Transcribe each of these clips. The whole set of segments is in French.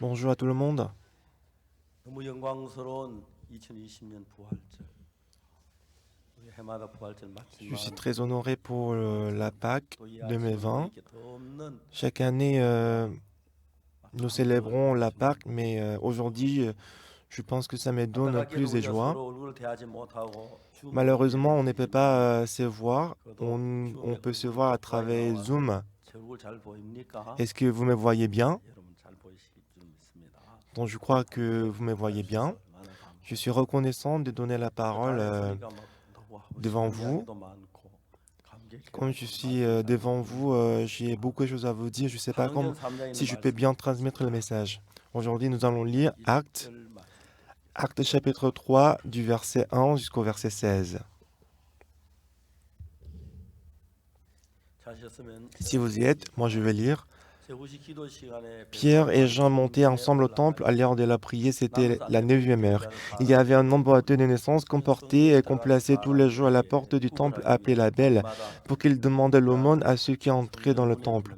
Bonjour à tout le monde. 너무 영광스러운 2020년 부활절. 우리 해마다 부활절 Je suis 맞지만 très honoré pour la Pâque 또 이 아침은 2020. 우리에게 더 없는 Chaque année, nous célébrons la Pâque, mais aujourd'hui, je pense que ça me donne 안타깝게도 plus de 우리가 joie. 서로 얼굴을 대하지 못하고 줌으로 Malheureusement, on ne peut 예배드리지만 pas se voir. 그래도 On 줌에 peut se 얼굴 voir à 똑똑하게 travers 나와서 Zoom. 제 얼굴 잘 보입니까? Est-ce que vous me voyez bien? 여러분 잘 보이실 줄 믿습니다. Donc, je crois que vous me 기도해 voyez bien. 주셔서 얼마나 Je 감사해요. suis reconnaissant de donner la parole 다른 소리가 막 너무 하고 devant 싶은 vous. 이야기도 많고 감격해요. Comme je suis 말씀을 잘 devant 못 vous, j'ai 드리겠습니다. beaucoup de choses à vous dire. Je ne sais pas 사도행전 3장에 si 있는 je peux 말씀 bien transmettre le message. Aujourd'hui, nous allons lire Actes 1절 말씀. Actes chapitre 3 du verset 1 jusqu'au verset 16. 자셨으면 Si vous y êtes, moi je vais lire. 제9시 기도 시간에 Pierre et Jean montaient ensemble au temple à l'heure de la prière, c'était la 9e heure. Il y avait un nombre boiteux de naissance qu'on portait et qu'on plaçait tous les jours à la porte du temple appelée la Belle, pour qu'ils demandaient l'aumône à ceux qui entraient dans le temple.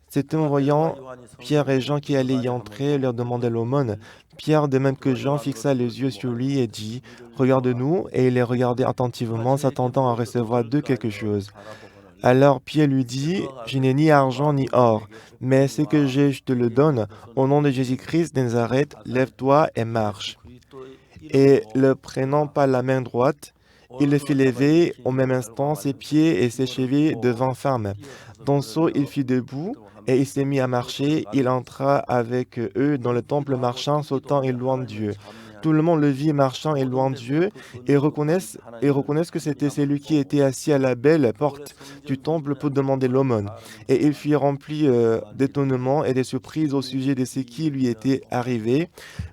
C'était en voyant Pierre et Jean qui allaient y entrer, leur demandaient l'aumône. Pierre, de même que Jean, fixa les yeux sur lui et dit, « Regarde-nous », et il les regardait attentivement, s'attendant à recevoir d'eux quelque chose. Alors Pierre lui dit, « Je n'ai ni argent ni or, mais ce que j'ai, je te le donne. Au nom de Jésus-Christ de Nazareth, lève-toi et marche. » Et le prenant par la main droite, il le fit lever. Au même instant, ses pieds et ses chevilles devinrent fermes. D'un saut, il fut debout et il s'est mis à marcher. Il entra avec eux dans le temple marchant, sautant et louant Dieu. Tout le monde le vit marchant et louant Dieu et reconnaissent que c'était celui qui était assis à la belle porte du temple pour demander l'aumône. Et il fut rempli d'étonnement et de surprise au sujet de ce qui lui était arrivé.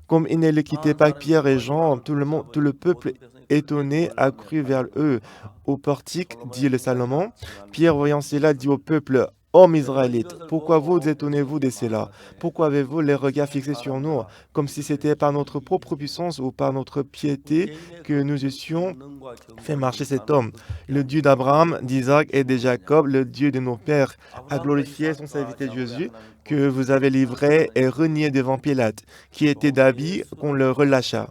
Comme il ne les quittait pas Pierre et Jean, tout le peuple étonné accrut vers eux au portique, dit le Salomon. Pierre, voyant cela, dit au peuple, Hommes Israélites, pourquoi vous étonnez-vous de cela? Pourquoi avez-vous les regards fixés sur nous, comme si c'était par notre propre puissance ou par notre piété que nous eussions fait marcher cet homme? Le Dieu d'Abraham, d'Isaac et de Jacob, le Dieu de nos pères, a glorifié son serviteur Jésus, que vous avez livré et renié devant Pilate, qui était d'habit qu'on le relâcha.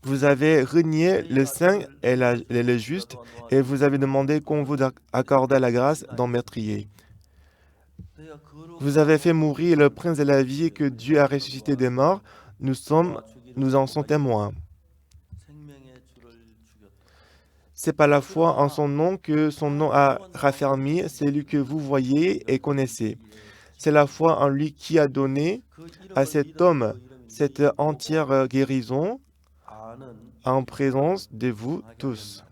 Vous avez renié le saint et le juste, et vous avez demandé qu'on vous accorde la grâce d'en meurtrier. Vous avez fait mourir le prince de la vie que Dieu a ressuscité des morts. Nous en sommes témoins. C'est par la foi en son nom que son nom a raffermi celui que vous voyez et connaissez. C'est la foi en lui qui a donné à cet homme cette entière guérison en présence de vous tous.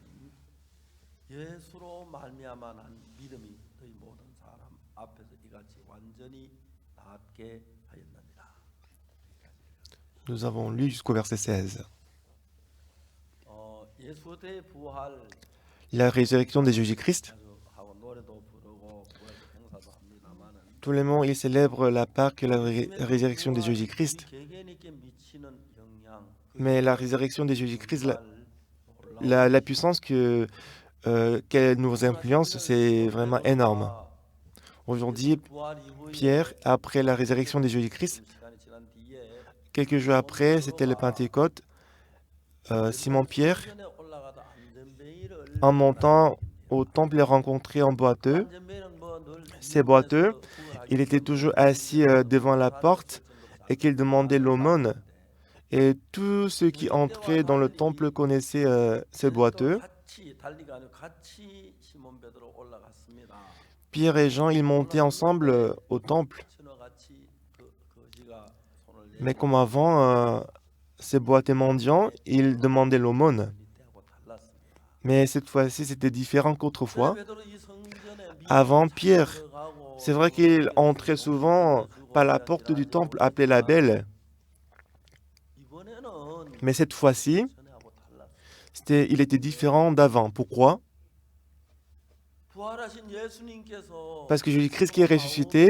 예수로 말미암아 난 믿음이 너희 모든 사람 앞에서 이같이 완전히 낫게 하였느니라. Nous avons lu jusqu'au verset 16. 예수의 부활 La résurrection de Jésus-Christ. 하고 노래도 부르고 부활 행사도 합니다만은 Tout le monde, il célèbre la Pâque et la résurrection de Jésus-Christ. 개개인에게 미치는 영향 Mais la résurrection de Jésus-Christ, la puissance qu'elle nous influence, c'est vraiment énorme. Aujourd'hui, Pierre, après la résurrection de Jésus-Christ, quelques jours après, c'était le Pentecôte, Simon-Pierre, en montant au temple, est rencontré un boiteux. Ces boiteux, il était toujours assis devant la porte et qu'il demandait l'aumône. Et tous ceux qui entraient dans le temple connaissaient ces boiteux. Pierre et Jean, ils montaient ensemble au temple. Mais comme avant, ces boiteux mendiants, ils demandaient l'aumône. Mais cette fois-ci, c'était différent qu'autrefois. Avant, Pierre, c'est vrai qu'il entrait souvent par la porte du temple appelée la Belle. Mais cette fois-ci, il était différent d'avant. Pourquoi? Parce que Jésus-Christ qui est ressuscité,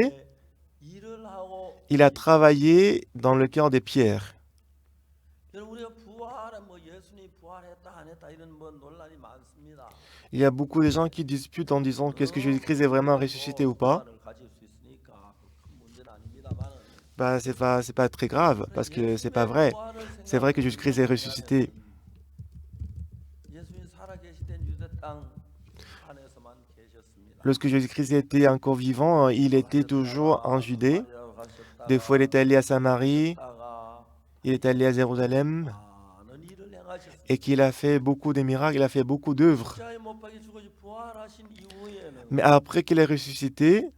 il a travaillé dans le cœur des pierres. Il y a beaucoup de gens qui disputent en disant qu'est-ce que Jésus-Christ est vraiment ressuscité ou pas. 큰 문제는 아닙니다만은 Bah, c'est pas très grave, 그래 parce que c'est pas 예수님의 vrai. 부활을 C'est vrai que 생각하고 Jésus-Christ est 우리가 ressuscité. 보려면 예수님 살아계실 땐 유대 땅 안에서만 계셨습니다. Lorsque Jésus-Christ était encore vivant, il était toujours en 가셨다가 Judée. 사마리아로 Des fois, il 가셨다가 est allé à Samarie, 오셨다가 il est allé à Jérusalem, 많은 일을 행하셨습니다. et qu'il a fait beaucoup de miracles, il a fait beaucoup d'œuvres. 십자가에 못 박혀 죽어서 부활하신 Mais 이후에는 après qu'il est ressuscité,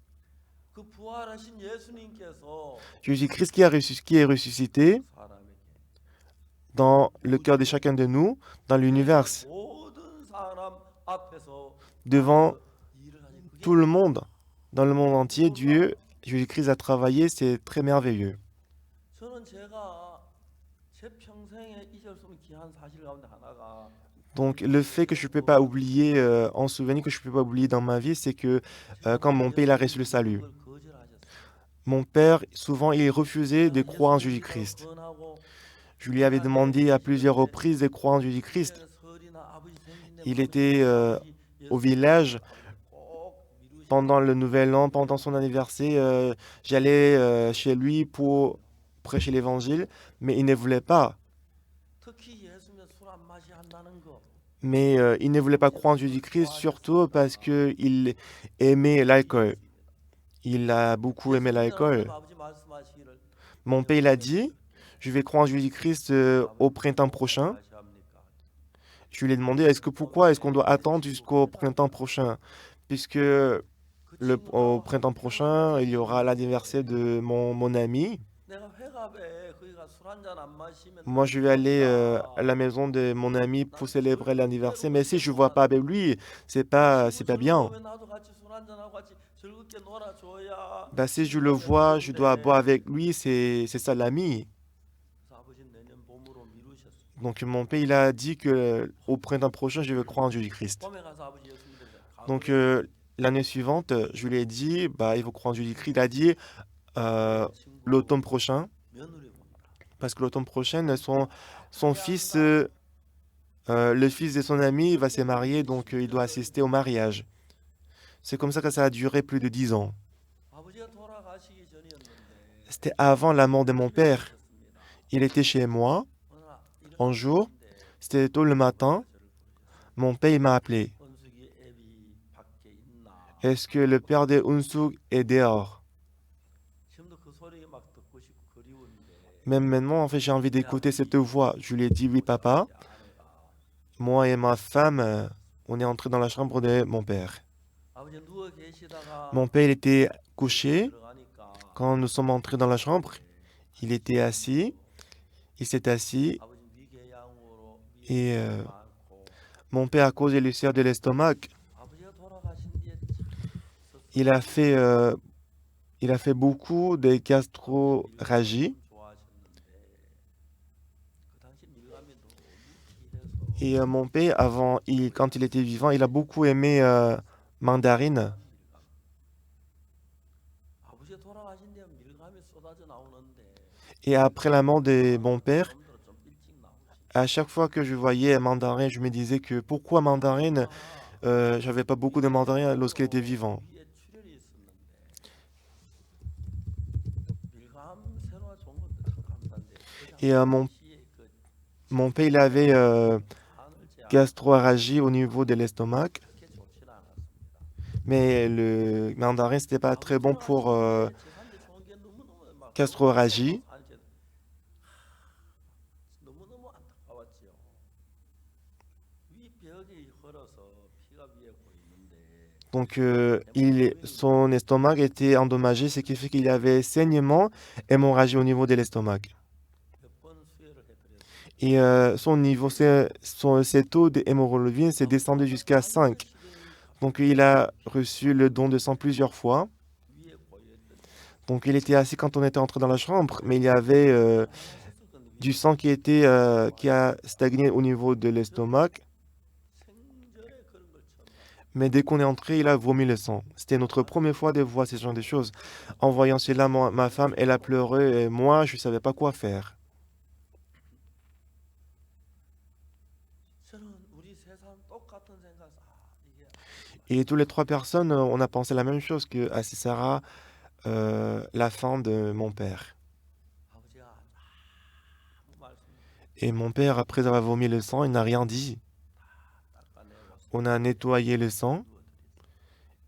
그 부활하신 예수님께서 Jésus-Christ qui est ressuscité 사람에게 dans le cœur de chacun de nous, dans l'univers, 모든 사람 앞에서 devant 일을 하신 그게 tout le monde, dans le monde entier, Dieu, Jésus-Christ a travaillé, c'est très merveilleux. 저는 제가 제 평생에 잊을 수 없는 귀한 사실 가운데 하나가 Donc le fait que je ne peux pas oublier, en souvenir que je ne peux pas oublier dans ma vie, c'est que quand mon père il a reçu le salut, 걸 거절하셨어요. mon père, souvent, il refusait de croire en Jésus-Christ. Je lui avais demandé à plusieurs reprises de croire en Jésus-Christ. Il était au village pendant le Nouvel An, pendant son anniversaire. J'allais chez lui pour prêcher l'Évangile, mais il ne voulait pas. 특히 예수님의 술안 맛이 안 나는 거. Mais il ne voulait pas croire en Jésus-Christ, surtout parce qu'il aimait l'alcool. Il a beaucoup aimé l'alcool. 아버지 말씀하시기를 Mon père, il a dit, je vais croire en Jésus-Christ au printemps prochain. Je lui ai demandé, pourquoi est-ce qu'on doit attendre jusqu'au printemps prochain? Puisque au printemps prochain, il y aura l'anniversaire de mon ami. 내가 회갑에 거기가 술 한 잔 안 마시면 Moi, je vais aller à la maison de mon ami pour célébrer l'anniversaire. Mais si je ne vois pas avec lui, c'est pas bien. 나도 같이 술 한 잔 하고 같이 즐겁게 놀아줘야. Bah, si je le vois, je dois boire avec lui, c'est ça l'ami. 그래서 아버지는 내년 봄으로 미루셨어요. Donc mon père, il a dit que au printemps prochain, je vais croire en Jésus-Christ. 봄에 가서 아버지 예수 믿으세요. Donc l'année suivante, je lui ai dit, bah, il faut croire en Jésus-Christ. Il a dit l'automne prochain, 며느리 봅니다. parce que l'automne prochain, son fils, le fils de son ami va se marier, donc il doit assister au mariage. C'est comme ça que ça a duré plus de 10 ans. 아버지가 돌아가시기 전이었는데 C'était avant la mort de mon père. Il était chez moi. Un jour, c'était tôt le matin. Mon père il m'a appelé. 은숙이 애비 밖에 있나? Est-ce que le père de Unsuk est dehors? 지금도 그 소리 막 듣고 싶고 그리운데. Même maintenant, en fait, j'ai envie d'écouter cette voix. Je lui ai dit, oui, papa. Moi et ma femme, on est entrés dans la chambre de mon père. 아버지 누워 계시다가 Mon père, il était couché. 들어가니까 Quand nous sommes entrés dans la chambre, il était assis. Il s'est assis. 아버지 위궤양으로 Et 많고 mon père, à cause de l'ulcère de l'estomac, 아버지가 돌아가신 뒤에 il a fait, il a fait beaucoup de gastroragie. 좋아하셨는데 그 당시 밀감이 너무 귀해서 Et mon père, quand il était vivant, il a beaucoup aimé mandarine. 아버지가 돌아가신 뒤에 밀감이 쏟아져 나오는데 Et après la mort de mon père, 좀더 좀 일찍 나오시. à chaque fois que je voyais mandarin, je me disais que pourquoi mandarine, j'avais pas beaucoup de mandarine lorsqu'il était vivant. 위에 출혈이 있었는데 밀감 새로운 좋은 것도 참 감사한데 Et 시의 그 mon père, il avait 간을 제압 gastroragie au niveau de l'estomac. 그렇게 좋지는 않았습니다. Mais le mandarin, c'était pas très bon pour 재산대 좋은 게 너무너무 막 gastroragie. 너무너무 안타까웠지요. 위 벽이 헐어서 피가 위에 고이는데 Donc, son estomac était endommagé, ce qui fait qu'il y avait saignement, hémorragie au niveau de l'estomac. 몇 번 수혈을 해드렸어요. Et ses taux d'hémoglobine s'est descendu jusqu'à 5. Donc, il a reçu le don de sang plusieurs fois. 위에 고였던 Donc, il était assis quand on était entré dans la chambre, mais il y avait du sang qui a stagné au niveau de l'estomac. 생전에 그런 걸 처음 봤어요. Mais dès qu'on est entré, il a vomi le sang. C'était notre première fois de voir ce genre de choses. En voyant cela, ma femme, elle a pleuré et moi, je ne savais pas quoi faire. 저는 우리 세 사람 똑같은 생각에서 이게 Et tous les trois personnes, on a pensé la même chose que Sarah, la fin de mon père. 아버지가 아무 말씀 Et mon père, après avoir vomi le sang, il n'a rien dit. 닦아내고 On a nettoyé le sang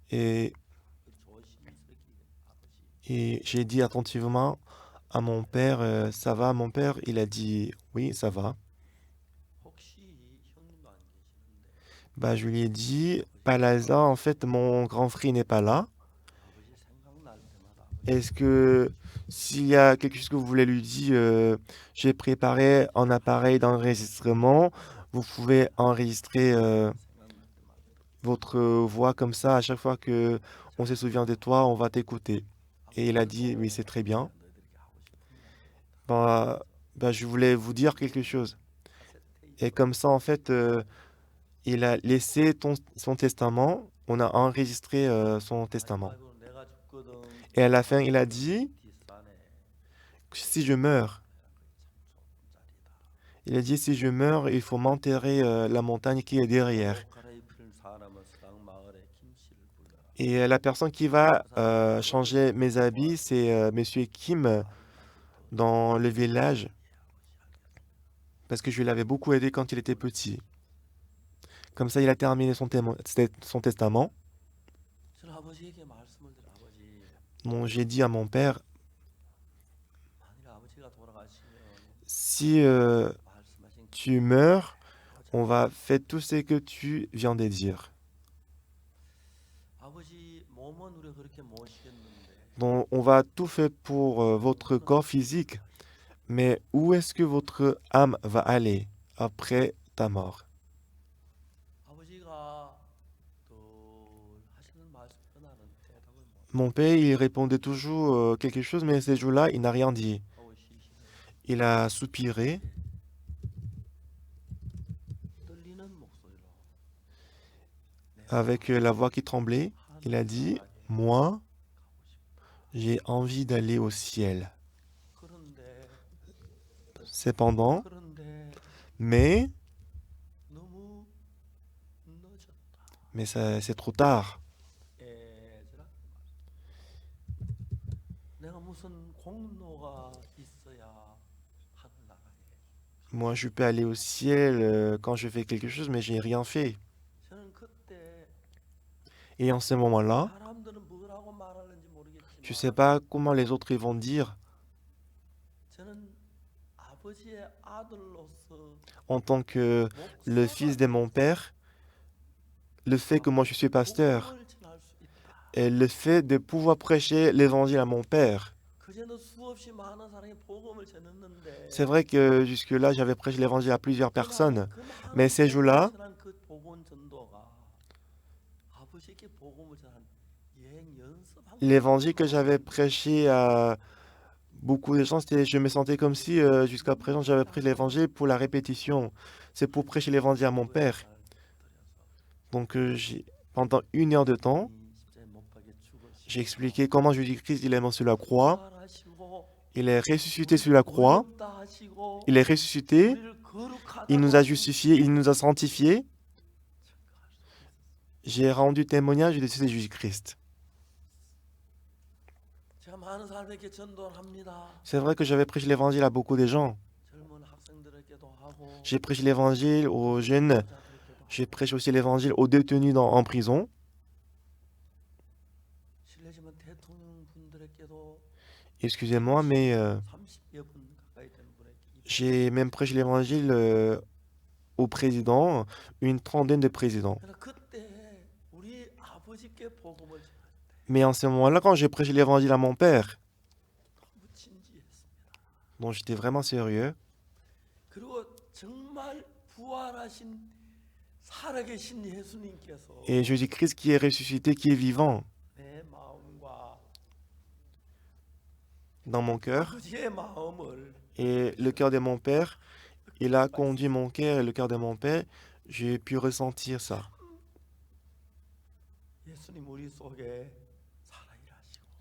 이루어드렸어요. et, 조심스럽게 아버지 et j'ai dit attentivement à mon père, ça va, mon père? Il a dit, oui, ça va. 혹시 형님도 안 계시는데 Bah, je lui ai dit, Palazza, en fait, mon grand frère n'est pas là. 아버지 생각날 때마다 아버지 Est-ce que s'il y a quelque chose que vous voulez lui dire, j'ai préparé un appareil d'enregistrement. Vous pouvez enregistrer 생각날 때마다 votre voix comme ça à chaque fois que on se souvient de toi, on va t'écouter. Et il a dit, oui, c'est 그리고 très bien. 너희들에게 하고 싶은 이야기가 있다. Bah, je voulais vous dire quelque chose. 카세트 Et 테이프로 comme ça, en fait, il a laissé son testament. On a enregistré son testament. 마지막으로 내가 죽거든 Et à la fin, il a dit, 뒷산에 si je meurs, 참 좋은 자리다. il a dit, si je meurs, il faut m'enterrer la montagne qui est derrière. 옷 갈아입힐 사람은 서당 마을에 김씨를 불러라. Et la personne qui va 그 사람은 changer mes habits, c'est Monsieur Kim 아버지한테 더 dans le village, 예, 아버지 하겠습니다. parce que je l'avais beaucoup aidé quand il était petit. Comme ça, il a terminé son testament. 저는 아버지에게 말씀을 드려 아버지 Bon, j'ai dit à mon père, 만일 아버지가 돌아가시면 si 말씀하신 tu meurs, 그 on va faire tout ce que tu viens de dire. 아버지 몸은 우리가 그렇게 모시겠는데 Donc, on va tout faire pour votre corps physique, mais où est-ce que votre âme va aller après ta mort? 아버지가 늘 하시는 말씀도 나는 대답을 못 Mon père, il répondait toujours quelque chose, mais ces jours-là, il n'a rien dit. 하고 쉬시는 Il a soupiré 떨리는 목소리로 avec la voix qui tremblait. Il a dit, moi, 가고 싶다. j'ai envie d'aller au ciel. 그런데 Cependant, 그런데 mais 너무 늦었다. c'est trop tard. 애들아 내가 무슨 공로가 있어야 하늘 나가게. Moi, je peux aller au ciel quand je fais quelque chose, mais j'ai rien fait. 저는 그때 Et en ce moment-là, 사람들은 뭐라고 말하는지 je ne sais 모르겠지만 pas comment les autres ils vont dire. 저는 아버지의 아들로서 En tant que le fils de mon père, le fait que moi je suis pasteur 복음을 전할 수 있다. et le fait de pouvoir prêcher l'évangile à mon père. 그전에도 수없이 많은 사람이 복음을 전했는데 C'est vrai que jusque-là, j'avais prêché l'évangile à plusieurs personnes. 그 많은 Mais ces jours-là, 복음을 전한 그 복음 전도가 아버지께 복음을 전한 여행 연습한 l'évangile que j'avais prêché à beaucoup de gens, je me sentais comme si jusqu'à présent j'avais pris l'évangile pour la répétition. C'est pour prêcher l'évangile à mon père. Donc pendant 1 heure de temps, j'ai expliqué comment Jésus-Christ il est mort sur la croix, il est ressuscité sur la croix, il est ressuscité, il nous a justifiés, il nous a sanctifiés. J'ai rendu témoignage de ce Jésus-Christ. 제가 많은 사람에게 전도를 합니다. C'est vrai que j'avais prêché l'évangile à beaucoup de gens. 젊은 학생들에게도 하고 J'ai prêché l'évangile aux jeunes. 여자들에게도 J'ai prêché aussi l'évangile aux détenus en prison. 실례지만 대통령 분들에게도 Excusez-moi, mais 30여 분 가까이 되는 분에게 j'ai même prêché l'évangile au président, une trentaine de présidents. 그러나 그때 우리 아버지께 복음을 전할 때 Mais en ce moment-là, quand j'ai prêché l'évangile à mon père, 너무 진지했습니다. donc j'étais vraiment sérieux. 그리고 정말 부활하신 살아계신 예수님께서 Et Jésus-Christ qui est ressuscité, qui est vivant 내 마음과 dans mon cœur, 아버지의 마음을 et le cœur de mon père, il a conduit mon cœur et le cœur de mon père. J'ai pu ressentir ça. 예수님 우리 속에 살아 일하시고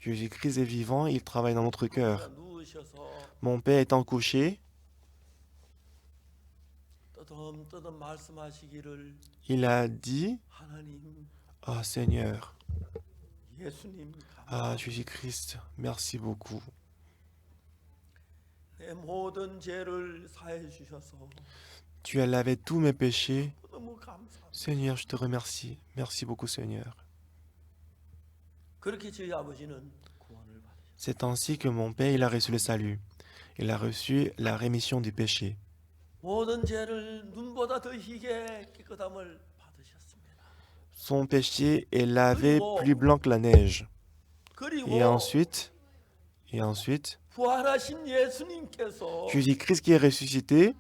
Jésus-Christ est vivant, il travaille dans notre cœur. 누우셔서 Mon père étant couché, 떠듬떠듬 말씀하시기를 il a dit, 하나님 oh Seigneur, 예수님 Ah, 감사합니다. Jésus-Christ, merci beaucoup. 내 모든 죄를 사해 주셔서 Tu as lavé tous mes péchés. 너무 감사합니다. Seigneur, je te remercie. Merci beaucoup, Seigneur. 그렇게 저희 아버지는 구원을 받으셨습니다. C'est ainsi que mon Père, il a reçu le salut. Il a reçu la rémission du péché. 모든 죄를 눈보다 더 희게 깨끗함을 받으셨습니다. Son péché est lavé plus blanc que la neige. 그리고 Et ensuite, 부활하신 예수님께서 Jésus-Christ qui est ressuscité,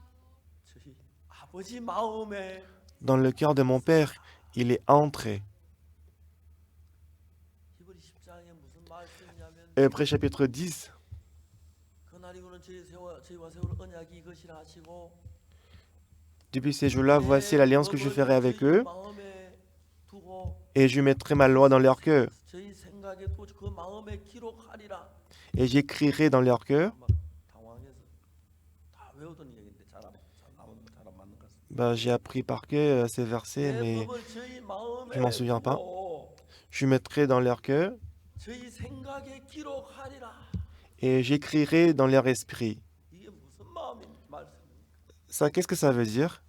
저희 아버지 마음에 dans le cœur de mon Père, il est entré. 히브리 10장에 무슨 말씀이냐면 Hébreux chapitre 10. 그날이고는 저희와 세울 언약이 이것이라 하시고 Depuis ces jours-là, voici l'alliance que je ferai avec 저희 eux, 마음에 두고 et je mettrai ma loi dans leur cœur, 저희 생각에 또 그 마음에 기록하리라. et j'écrirai dans leur cœur. 막 당황해서 다 외우던 얘기인데 잘 안 맞는 것 같습니다. Bah, j'ai appris par cœur ces versets, 내 mais 법을 저희 마음에 je m'en souviens pas. 두고 Je mettrai dans leur cœur, 저희 생각에 기록하리라. et j'écrirai dans leur esprit. 이게 무슨 말씀입니까? Ça, qu'est-ce que ça veut dire?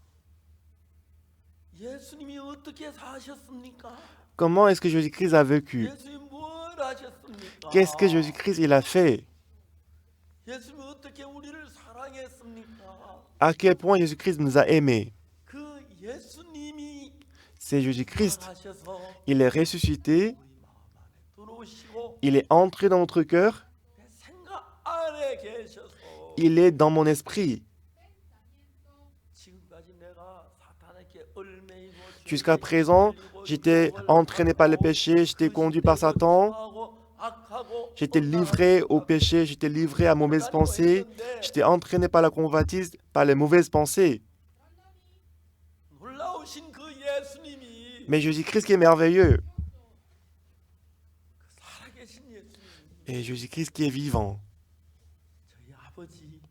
예수님이 어떻게 사셨습니까? Comment est-ce que Jésus-Christ a vécu? 예수님 뭘 하셨습니까? Qu'est-ce que Jésus-Christ il a fait? 예수님이 어떻게 우리를 사랑했습니까? À quel point Jésus-Christ nous a aimés? 그 예수님이 C'est Jésus-Christ. 하셔서 Il est ressuscité, 우리 마음 안에 들어오시고 il est entré dans notre cœur, 내 생각 안에 계셔서 il est dans mon esprit. 지금까지 내가 사탄에게 얽매이고 Jusqu'à présent, j'étais entraîné par le péché, j'étais conduit par Satan, j'étais livré au péché, j'étais livré à mauvaises pensées, j'étais entraîné par la convoitise, par les mauvaises pensées. 놀라우신 그 예수님이 Mais Jésus-Christ qui est merveilleux, 살아계신 예수님 et Jésus-Christ qui est vivant, 저희 아버지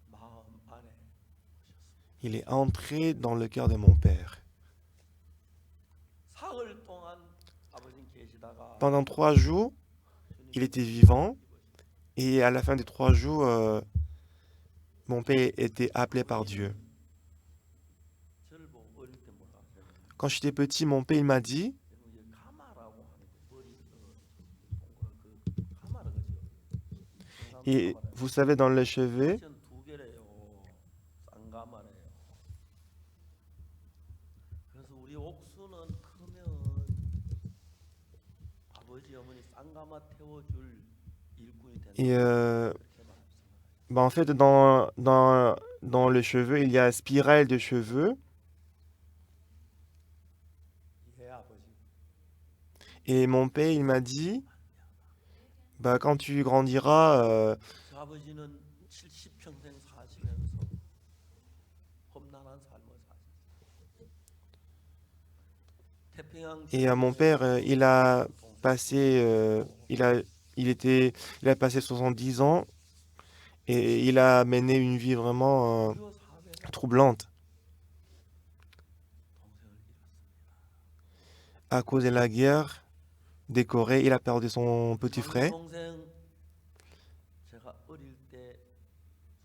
마음 안에 il est entré dans le cœur de mon Père. 사흘 동안 아버지 계시다가 Pendant 3 jours, il était vivant, et à la fin des 3 jours, mon Père était appelé par Dieu. 저를 보고 어릴 때 뭐라 하세요? Quand j'étais petit, mon Père il m'a dit, 이게 가마라고 하는 거 머리 동그란 그 가마라 그죠? et vous savez, dans les cheveux, 두 개래요. 쌍가마래요. 그래서 우리 옥수는 크면 아버지 어머니 쌍가마 태워줄 일꾼이 된다. et 그렇게 말합니다. bah, en fait, dans les cheveux, il y a spirale de cheveux, 예 아버지. et mon Père il m'a dit, bah, quand tu grandiras, 저 아버지는 70평생 사시면서 험난한 삶을 사셨어요. 태평양 et mon Père, il a passé, il a passé 70 ans, et il a mené une vie vraiment 유교 사업에 troublante. 동생을 잃었습니다. À cause de la guerre des Corées, il a perdu son petit frère. 동생 제가 어릴 때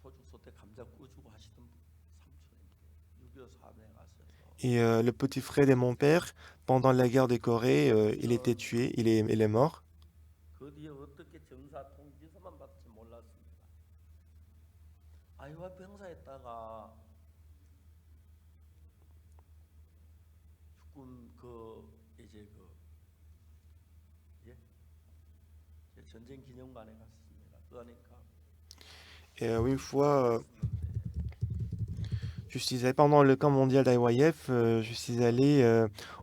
소주소 때 감자 구워주고 하시던 삼촌인데 6.25 사업에 가셔서 Et le petit frère de mon père, pendant la guerre de Corée, il était tué, il est mort. 그 뒤에 어떻게 정사 통지서만 받지 몰랐습니다. 아이와 병사했다가 죽은 그 이제 그 예? 전쟁 기념관에 갔습니다. 그러니까 Et une fois, je suis allé pendant le camp mondial d'IYF, je suis allé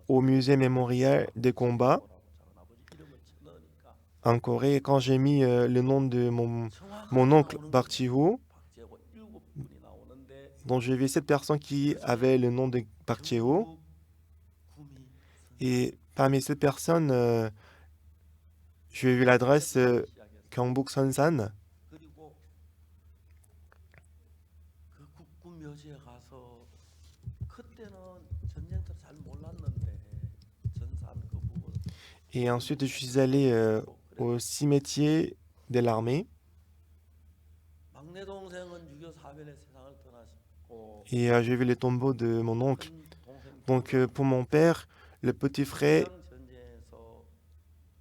au musée mémorial des combats 작은 아버지 이름을 쳐넣으니까 en Corée. Quand j'ai mis le nom de mon oncle Park Ji-ho, 박재호 7분이 나오는데 dont j'ai vu 7 personnes qui avaient le nom de Park Ji-ho, 구미 et parmi ces personnes, j'ai vu l'adresse Gyeongbuk Sonsan. 그리고 그 국군 묘지에 가서 그때는 전쟁터 잘 몰랐는데 전산 그 부분 Et ensuite, je suis allé au cimetière de l'armée 막내 동생은 6.25 사변에 세상을 떠나셨고 et j'ai vu les tombeaux de mon oncle. 큰 동생 Donc, pour mon père, le petit frère, 평양 전쟁에서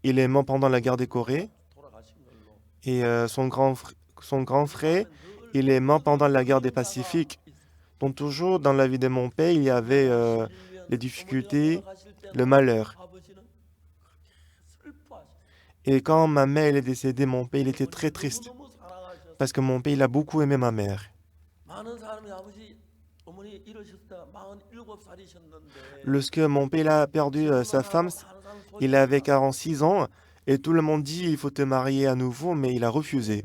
il est mort pendant la guerre des Corées 돌아가신 걸로 et son grand frère, il est mort pendant la guerre des Pacifiques. Donc, toujours dans la vie de mon père, il y avait les difficultés, 돌아가실 le 때마다 malheur. 아버지는 슬퍼하셨어요. Et quand ma mère elle est décédée, mon père il était très 어머니 triste 너무너무 사랑하셨어요. parce que mon père il a beaucoup aimé ma mère. 많은 사람이 아버지 어머니 잃으셨을 때 47살이셨는데 Lorsque mon père il a perdu sa femme, il avait 46 ans et tout le monde dit il faut te marier à nouveau, mais il a refusé.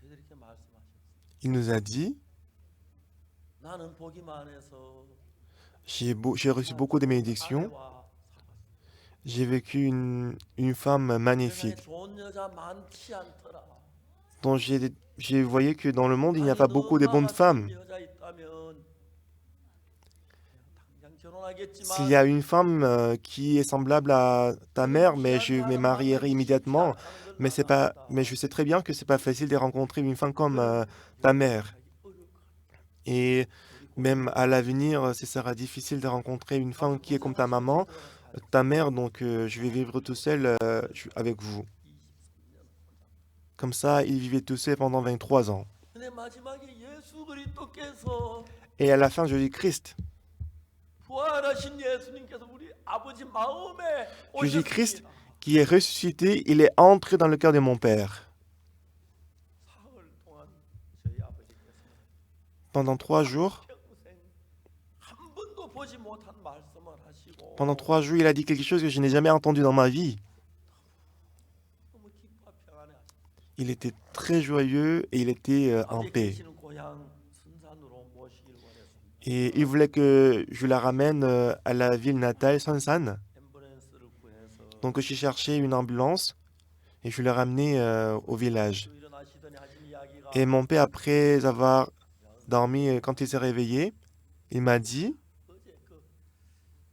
저희들이 이렇게 말씀하셨어요. Il nous a dit, 나는 보기만 해서 j'ai reçu beaucoup de bénédictions, 아내와 j'ai vécu une femme 세상에 magnifique. 좋은 여자 많지 않더라. Donc j'ai voyé que dans le monde, il n'y a 아니 pas 너 beaucoup de 엄마 bonnes 같은 femmes. 여자 있다면 당장 S'il 결혼하겠지만 y a une femme qui est semblable à ta mère, mais je me marierai immédiatement. Mais je sais très bien que c'est pas facile de rencontrer une femme comme ta mère. Et même à l'avenir, ce sera difficile de rencontrer une femme qui est comme ta maman, ta mère. Donc je vais vivre tout seul avec vous. Comme ça, il vivait tout seul pendant 23 ans. 근데 마지막에 예수 그리스도께서 Et à la fin, Jésus-Christ. 부활하신 예수님께서 우리 아버지 마음에 Jésus-Christ, 오셨습니다. qui est ressuscité, il est entré dans le cœur de mon Père. 사흘 동안 저희 아버지께서는 Pendant 3 jours, 평생 한 번도 보지 못한 말씀을 하시고 pendant 3 jours, il a dit quelque chose que je n'ai jamais entendu dans ma vie. 너무 기뻐 평안해 하셨어요. Il était très joyeux et il était en 아버지 paix. 계시는 고향 순산으로 모시길 원했습니다. Et il voulait que je la ramène à la ville natale, Sansan. 앰뷸런스를 구해서 Donc j'ai cherché une ambulance et je l'ai ramené au village. 또 일어나시더니 하신 이야기가 Et mon père, après avoir dormi, quand il s'est réveillé, il m'a dit, 어제 그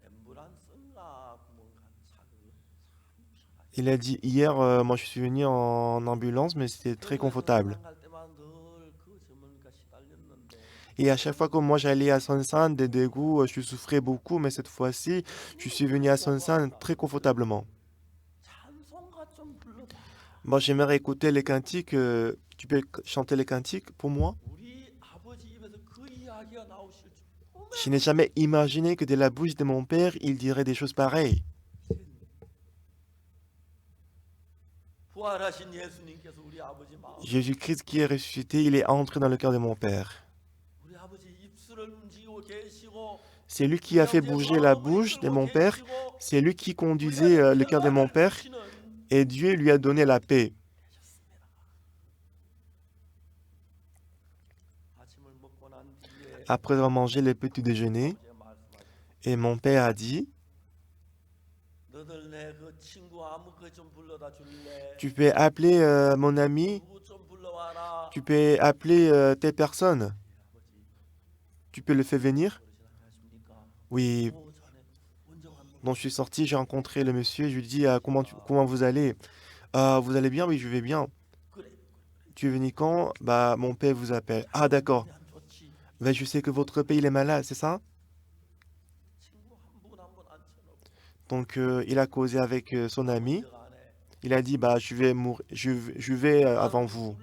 앰뷸런스인가 뭔가 차그 il a dit, hier, moi je suis venu en ambulance, mais c'était très confortable. 갈 때만 늘그 전문가 시달렸는데 Et à chaque fois que moi j'allais à Sansan, des dégoûts, je souffrais beaucoup, mais cette fois-ci, je suis venu à Sansan très confortablement. 찬송가 좀 불러봐. Moi j'aimerais écouter les cantiques. Tu peux chanter les cantiques pour moi? 우리 아버지 입에서 그 이야기가 나오실 줄 Je n'ai jamais imaginé que de la bouche de mon père, il dirait des choses pareilles. 부활하신 예수님께서 우리 아버지 마음 Jésus-Christ qui est ressuscité, il est entré dans le cœur de mon père. 우리 아버지 입술을 움직이고 계시고 C'est lui qui a fait bouger la bouche de mon père, c'est lui qui conduisait le cœur de mon père, et Dieu lui a donné la paix. 아침을 먹고 난 뒤에 Après avoir mangé le petit déjeuner, 아버지가 말씀하시고 et mon père a dit, 너들 내 그 친구 아무 그 좀 불러다 줄래? tu peux appeler mon ami, 누구 좀 불러와라. tu peux appeler telle personne, 아버지 tu peux le faire venir? 그러지 않으십니까? Oui. 전에 원정한 분 Donc je suis sorti, j'ai rencontré le monsieur, je lui ai dit comment vous allez? Ah, vous allez bien? Oui, je vais bien. 그래. Tu es venu quand? Bah, mon père vous appelle. Ah, d'accord. 안 좋지. Ben, je sais que votre père, il est malade, c'est ça? 친구 한 분 한 분 앉혀놓고 Donc, il a causé avec son ami. 저 안에 Il a dit, bah, je vais mourir, je vais avant vous.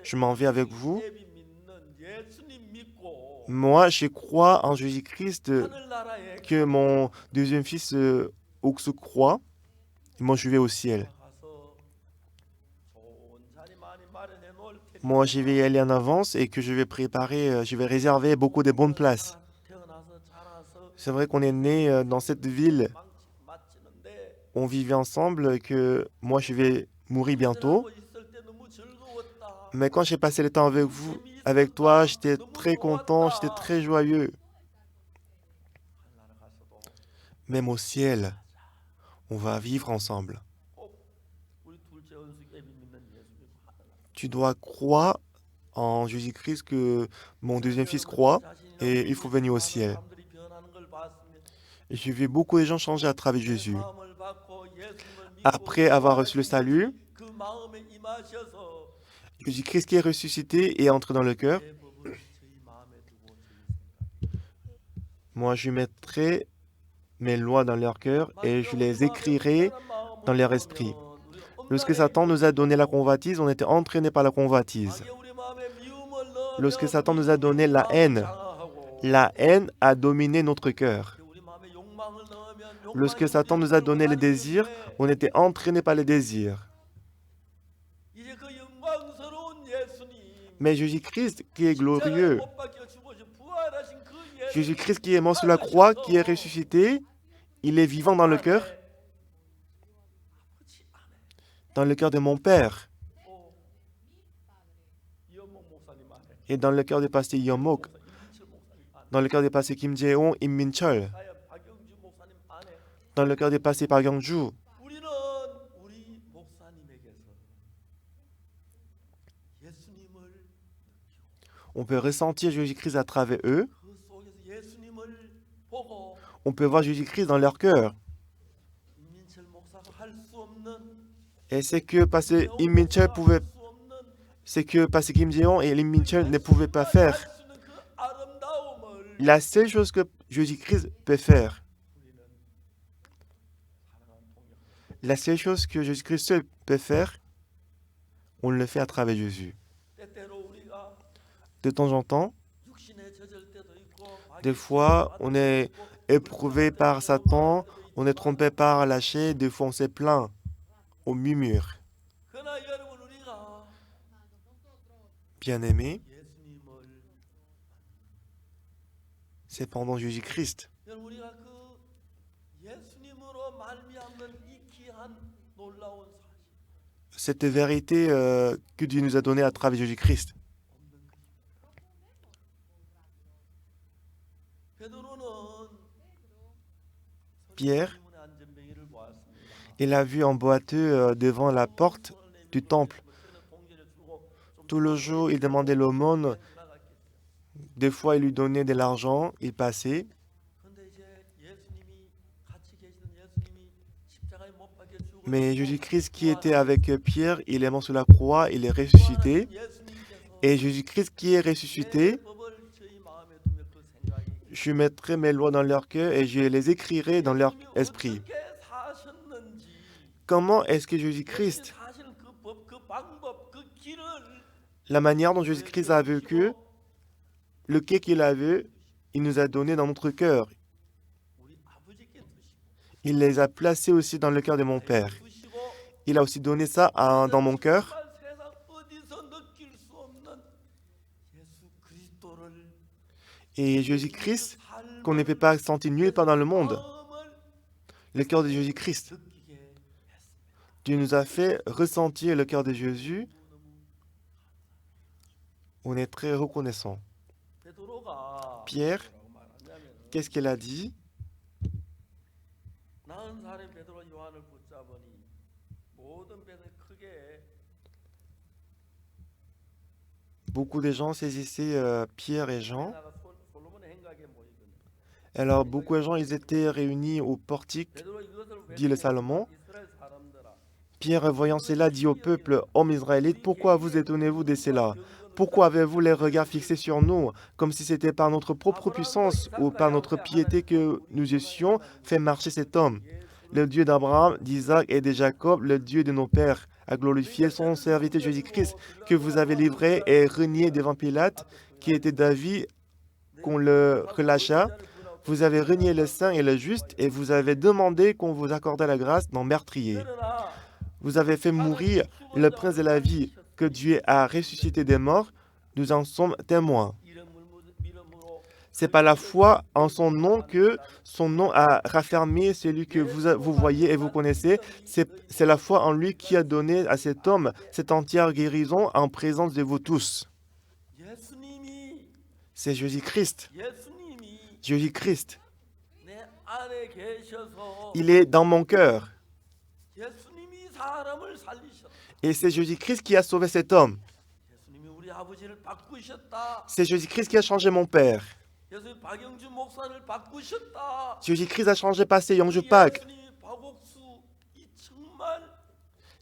Je m'en vais avec vous. 예비 믿는 예수님 믿고 Moi, je crois en Jésus-Christ 하늘나라에 que mon deuxième fils se croit. Et moi, je vais au ciel. 가서 좋은 자리 많이 마련해 놓을 테니 Moi, je vais y aller en avance et que je vais préparer, je vais réserver beaucoup de bonnes places. 태어나서 자라서 C'est vrai qu'on est né dans cette ville, 맞지는데 on vivait ensemble, que moi, je vais mourir bientôt. 하고 있을 때 너무 즐거웠다. Mais quand j'ai passé le temps avec vous, avec toi, j'étais très content, j'étais très joyeux. 하늘나라 가서도 Même au ciel, on va vivre ensemble. 꼭 우리 둘째 원수 예비 믿는 예수 믿고 하늘나라. Tu dois croire en Jésus-Christ que mon deuxième fils croit et il faut venir au ciel. 사람들이 변하는 걸 봤습니다. J'ai vu beaucoup de gens changer à travers Jésus. 마음을 바꾸고 Après avoir reçu le salut, 그 마음에 임하셔서 Jésus-Christ qui est ressuscité est entré dans le cœur. 내 법을 저희 마음에 두고 저희 생각. Moi, je mettrai mes lois dans leur cœur et je les écrirai dans leur esprit. Lorsque Satan nous a donné la convoitise, on était entraîné par la convoitise. Lorsque Satan nous a donné la haine a dominé notre cœur. Lorsque Satan nous a donné les désirs, on était entraîné par les désirs. Mais Jésus-Christ qui est glorieux, Jésus-Christ qui est mort sur la croix, qui est ressuscité, il est vivant dans le cœur de mon Père et dans le cœur du pasteur Yomok, dans le cœur du pasteur Kim Jae-ong, Im Min-chol, dans le cœur du pasteur Park Young-ju. 우리는 우리 목사님에게서 예수님을 On peut ressentir Jésus-Christ à travers eux. 그 속에서 예수님을 보고 On peut voir Jésus-Christ dans leur cœur. 임민철 목사가 할 수 없는 Et c'est que pasteur Im Min-chol pouvait, c'est que pasteur Kim Jae-ong et Im Min-chol ne pouvaient pas faire. 할 수 있는 그 아름다움을 La seule chose que Jésus-Christ peut faire, la seule chose que Jésus-Christ seul peut faire, on le fait à travers Jésus. 때때로 우리가 De temps en temps, 육신에 젖을 때도 있고 des fois, on est éprouvé par Satan, on est trompé par la chair, des fois on s'est plaint au murmure. 그러나 여러분 우리가 Bien-aimé, 예수님을 c'est pendant Jésus-Christ. 여러분 우리가 그 예수님으로 말미암는 이 귀한 놀라운 사실 Cette vérité que Dieu nous a donnée à travers Jésus-Christ. 베드로는 Pierre, 성문의 안전뱅이를 보았습니다. il a vu un boiteux devant la porte du temple. Tout le jour, il demandait l'aumône. Des fois, il lui donnait de l'argent, il passait. 근데 이제 예수님이 같이 계시던 예수님이 십자가에 못 박혀 죽어 Mais Jésus-Christ qui était avec Pierre, il est mort sur la croix, il est ressuscité. Et Jésus-Christ qui est ressuscité, 법을 저희 마음에 두며 그 생각이 je mettrai mes lois dans leur cœur et je les écrirai dans leur esprit. 어떻게 사셨는지 Comment est-ce que Jésus-Christ, 사실 그 법, 그 방법, 그 길을 la manière dont Jésus-Christ a vécu, le quai qu'il a vu, il nous a donné dans notre cœur. 우리 아버지께 두시고 Il les a placés aussi dans le cœur de mon Père. 두시고 Il a aussi donné ça dans mon cœur. 정말 세상 어디서 느낄 수 없는 예수 그리스도를 Et Jésus-Christ, qu'on ne peut pas sentir nulle part dans le monde, 마음을 le cœur de Jésus-Christ. 느끼게 했습니다. Dieu nous a fait ressentir le cœur de Jésus. On est très reconnaissant. 베드로가 Pierre, 뭐라고 말하냐면 qu'est-ce qu'il a dit? 40살의 베드로 요한을 붙잡으니 모든 배는 크게 Beaucoup de gens saisissaient Pierre et Jean. 나가 솔로몬의 행각에 모이거든. Alors, beaucoup de gens, ils étaient réunis au portique, 베드로 이것을 dit le Salomon. 이스라엘 사람들아 Pierre, voyant cela, dit au peuple, hommes israélites, pourquoi vous étonnez-vous de cela? Pourquoi avez-vous les regards fixés sur nous, comme si c'était par notre propre puissance ou par notre piété que nous eussions fait marcher cet homme? Le Dieu d'Abraham, d'Isaac et de Jacob, le Dieu de nos pères, a glorifié son serviteur Jésus-Christ, que vous avez livré et renié devant Pilate, qui était d'avis qu'on le relâcha. Vous avez renié le saint et le juste, et vous avez demandé qu'on vous accordât la grâce d'un meurtrier. 그러나 Vous avez fait mourir le prince de la vie, que Dieu a ressuscité des morts. Nous en sommes témoins. 믿음으로 C'est par la foi en son nom que son nom a raffermi celui que vous voyez et vous connaissez. C'est la foi en lui qui a donné à cet homme cette entière guérison en présence de vous tous. 예수님이 C'est Jésus-Christ. 예수님이 Jésus-Christ. 내 안에 계셔서 Il est dans mon cœur. 예수님이 사람을 살리셨다. Et c'est Jésus-Christ qui a sauvé cet homme. 예수님이 우리 아버지를 바꾸셨다. C'est Jésus-Christ qui a changé mon père. 예수님 박영준 목사를 바꾸셨다. Jésus-Christ a changé Pasteur Yongju Pak. 예수님이 박옥수 이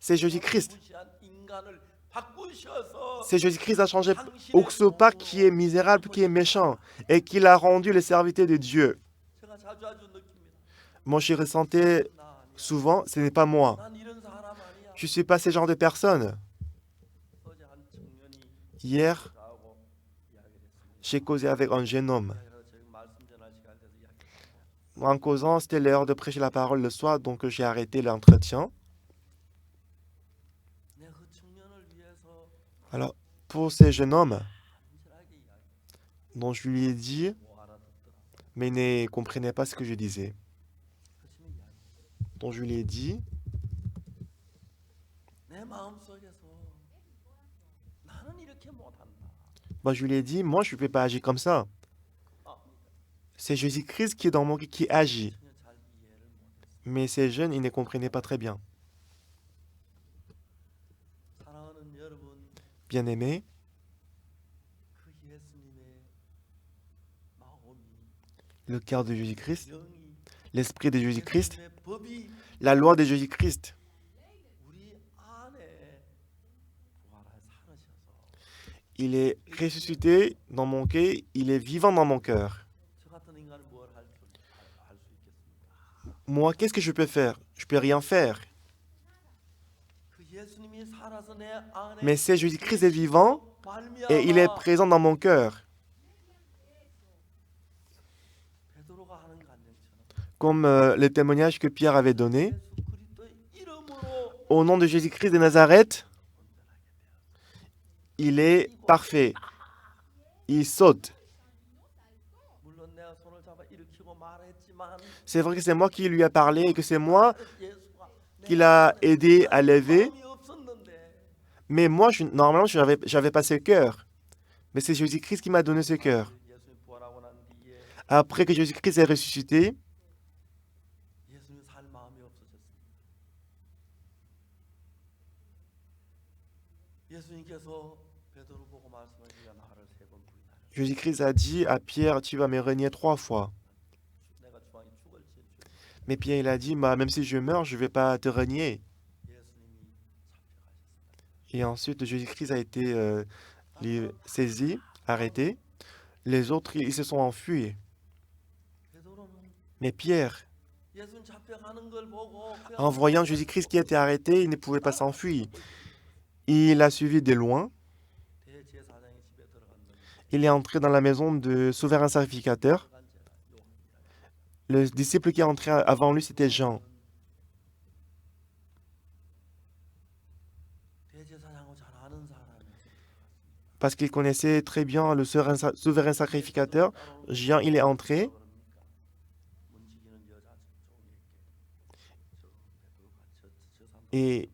C'est Jésus-Christ. 무시한 인간을 바꾸셔서 C'est Jésus-Christ a changé Oxopa qui est misérable, qui est méchant, et qui l'a rendu le serviteur de Dieu. 제가 자주 느낍니다. Moi, je ressentais 나 아니야. souvent, ce n'est pas moi. 난 이런 사람 아니야. Je ne suis pas ce genre de personne. 어제 한 청년이 Hier, 저하고 이야기를 했습니다. j'ai causé avec un jeune homme. 그래서 저희 말씀 전할 시간 돼서 이야기. En causant, c'était l'heure de prêcher la parole le soir, donc j'ai arrêté l'entretien. 내가 그 청년을 위해서 Alors, pour ce jeune homme, 간절하게 이야기. dont je lui ai dit, 못 알아듣더라. mais il ne comprenait pas ce que je disais, 그치만 이야기. dont je lui ai dit, 내 마음 속에서 나는 이렇게 못한다. je lui ai dit, moi, je ne peux pas agir comme ça. 아, C'est Jésus-Christ qui est dans mon cœur qui agit. 전혀 잘 이해를 못했어. Mais ces jeunes, ils ne comprenaient pas très bien. 사랑하는 여러분, Bien-aimés, 그 예수님의 마음이, le cœur de Jésus-Christ, 영이, l'esprit de Jésus-Christ, 예수님의 법이 la loi de Jésus-Christ, 우리 안에 부활하여 살으셔서 il est ressuscité dans mon cœur, il est vivant dans mon cœur. 저 같은 인간은 뭘 할 수 있겠습니까? Moi, qu'est-ce que je peux faire? Je peux rien faire. 그 예수님이 살아서 내 안에 Mais c'est Jésus-Christ est vivant et il est 말미암아 présent dans mon cœur. 베드로가 하는 간증처럼 Comme le témoignage que Pierre avait donné, 예수 그리스도의 이름으로 au nom de Jésus-Christ de Nazareth, il est parfait. Il saute. 물론 내가 손을 잡아 일으키고 말했지만 C'est vrai que c'est moi qui lui a parlé et que c'est moi 예수가 qui l'a aidé à lever. 마음이 없었는데 Mais moi, normalement, je n'avais pas ce cœur. Mais c'est Jésus-Christ qui m'a donné ce cœur. 예수님 부활하고 난 뒤에 Après que Jésus-Christ est ressuscité, 예수님 살 마음이 없어졌습니다. 예수님께서 베드로 보고 말씀하시기가 나를 3번 부인하라. Jésus-Christ a dit à Pierre, tu vas me renier 3 fois. 내가 주왕이 죽을지 Mais Pierre, il a dit, même si je meurs, je ne vais pas te renier. 예수님이 잡혀가셨습니다. Et ensuite, Jésus-Christ a été saisi, arrêté. Les autres, ils se sont enfuis. 베드로는 Mais Pierre, 예수님 잡혀가는 걸 보고 그냥 en voyant Jésus-Christ qui était arrêté, il ne pouvait pas s'enfuir. Il a suivi de loin. 대제사장의 집에 들어갔는데 Il est entré dans la maison de souverain sacrificateur. 들어간 제가 요한이라. Le disciple qui est entré avant lui, c'était Jean. 대제사장하고 잘 아는 사람이 Parce qu'il connaissait très bien le souverain sacrificateur. Jean, il est entré. 문지기는 여자 종에게 저 베드로가 저 사람 Et